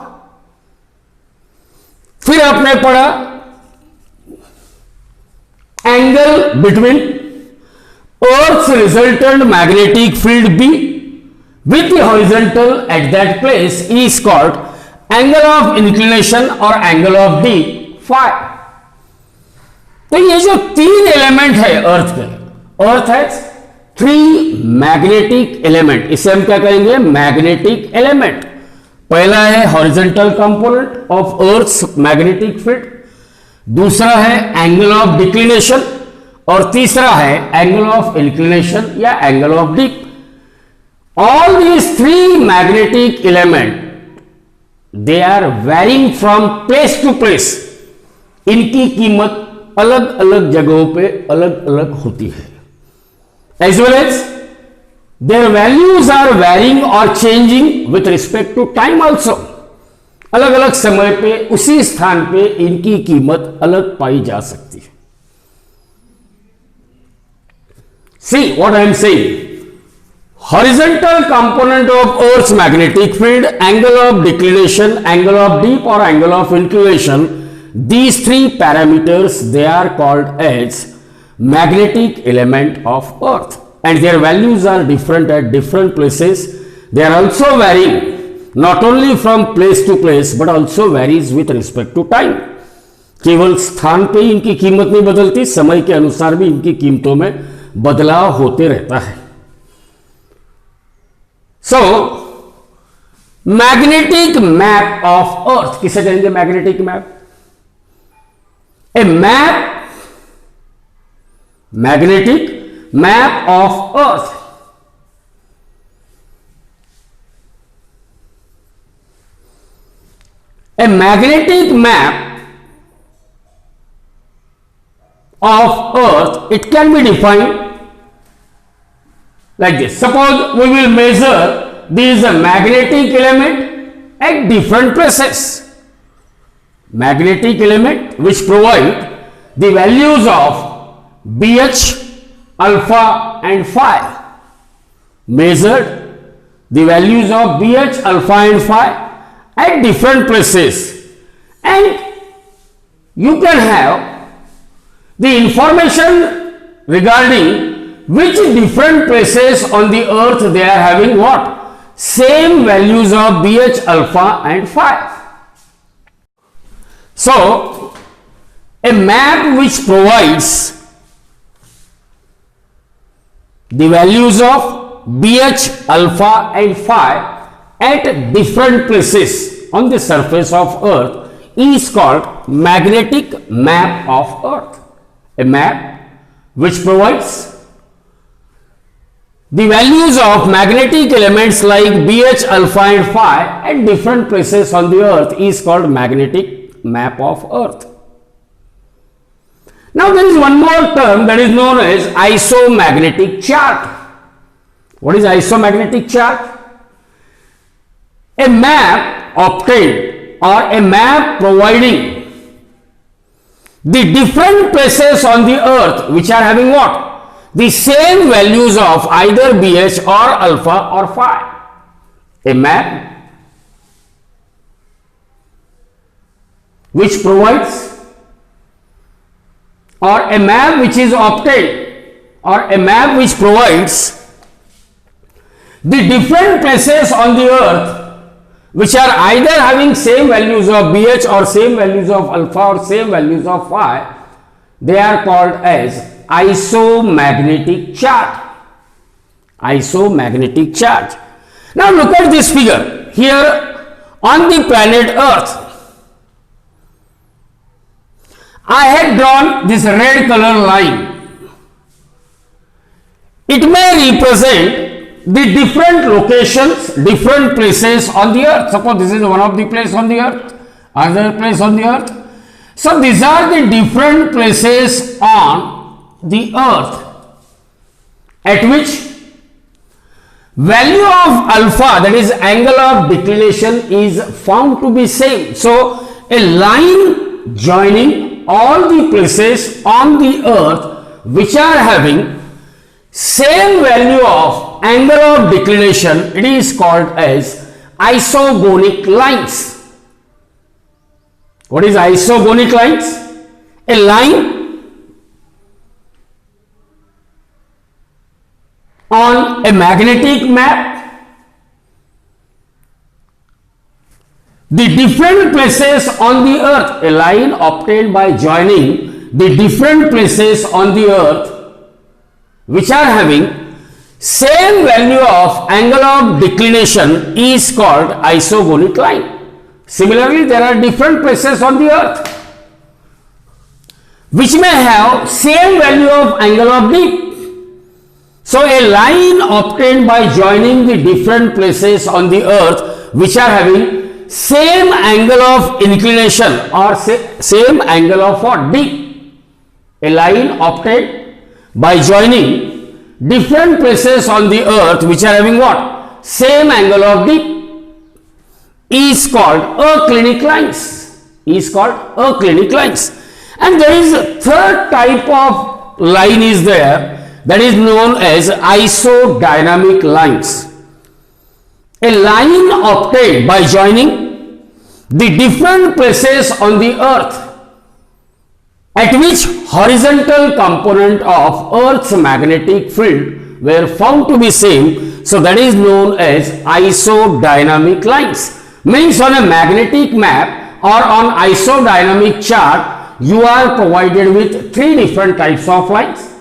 फिर आपने पढ़ा angle between Earth's resultant magnetic field B with the horizontal at that place is called angle of inclination or angle of D phi. तो ये जो तीन element है अर्थ के, अर्थ है थ्री मैग्नेटिक एलिमेंट, इसे हम क्या कहेंगे? Magnetic element. पहला है horizontal component of earth's magnetic field, दूसरा है एंगल ऑफ डिक्लिनेशन और तीसरा है एंगल ऑफ इंक्लिनेशन या angle of dip. All these three magnetic element they are varying from place to place. इनकी कीमत अलग अलग जगहों पे अलग अलग होती है। As well as their values are varying और changing with respect to time also. अलग अलग समय पे उसी स्थान पे इनकी कीमत अलग पाई जा सकती है। See what I am saying, horizontal component of Earth's magnetic field, angle of declination, angle of dip or angle of inclination, these three parameters they are called as magnetic element of Earth, and their values are different at different places. They are also varying not only from place to place but also varies with respect to time. केवल स्थान पे इनकी कीमत नहीं बदलती, समय के अनुसार भी इनकी कीमतों में बदलाव होते रहता है। So, magnetic map of Earth किसे कहेंगे? Magnetic map. A map, magnetic map of earth. A magnetic map of Earth, it can be defined like this. Suppose we will measure these magnetic element at different places. Magnetic element which provide the values of BH, alpha and phi. Measured the values of BH, alpha and phi at different places, and you can have the information regarding which different places on the earth they are having what? Same values of BH, alpha and phi. So, a map which provides the values of BH, alpha and phi at different places on the surface of earth is called magnetic map of earth. A map which provides the values of magnetic elements like BH, alpha and phi at different places on the earth is called magnetic map of earth. Now there is one more term that is known as isomagnetic chart. What is isomagnetic chart? A map obtained or a map providing the different places on the earth which are having what? The same values of either BH or alpha or phi. A map which provides, or a map which is obtained, or a map which provides the different places on the earth which are either having same values of BH or same values of alpha or same values of phi, they are called as isomagnetic chart. Isomagnetic chart. Now look at this figure here on the planet Earth. I had drawn this red color line. It may represent the different locations, different places on the earth. Suppose this is one of the place on the earth, other place on the earth. So these are the different places on the earth at which value of alpha, that is angle of declination, is found to be same. So a line joining all the places on the earth which are having same value of angle of declination, it is called as isogonic lines. What is isogonic lines? A line on a magnetic map, the different places on the earth, a line obtained by joining the different places on the earth which are having same value of angle of declination is called isogonic line. Similarly, there are different places on the earth which may have same value of angle of dip. So a line obtained by joining the different places on the earth which are having same angle of inclination or same angle of what? Dip. A line obtained by joining different places on the earth which are having what? Same angle of dip is called aclinic lines. Is called aclinic lines. And there is a third type of line is there, that is known as isodynamic lines. A line obtained by joining the different places on the earth at which horizontal component of Earth's magnetic field were found to be same, so that is known as isodynamic lines. Means on a magnetic map or on isodynamic chart, you are provided with three different types of lines,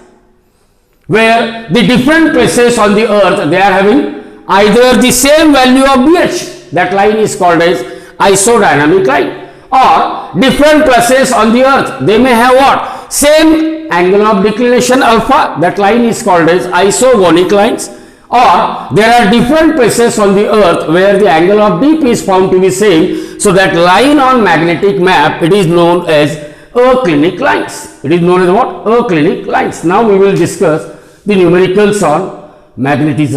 where the different places on the earth, they are having either the same value of BH, that line is called as isodynamic line, or different places on the earth, they may have what? Same angle of declination alpha, that line is called as isogonic lines, or there are different places on the earth where the angle of dip is found to be same, so that line on magnetic map, it is known as aclinic lines. It is known as what? Aclinic lines. Now we will discuss the numericals on magnetism.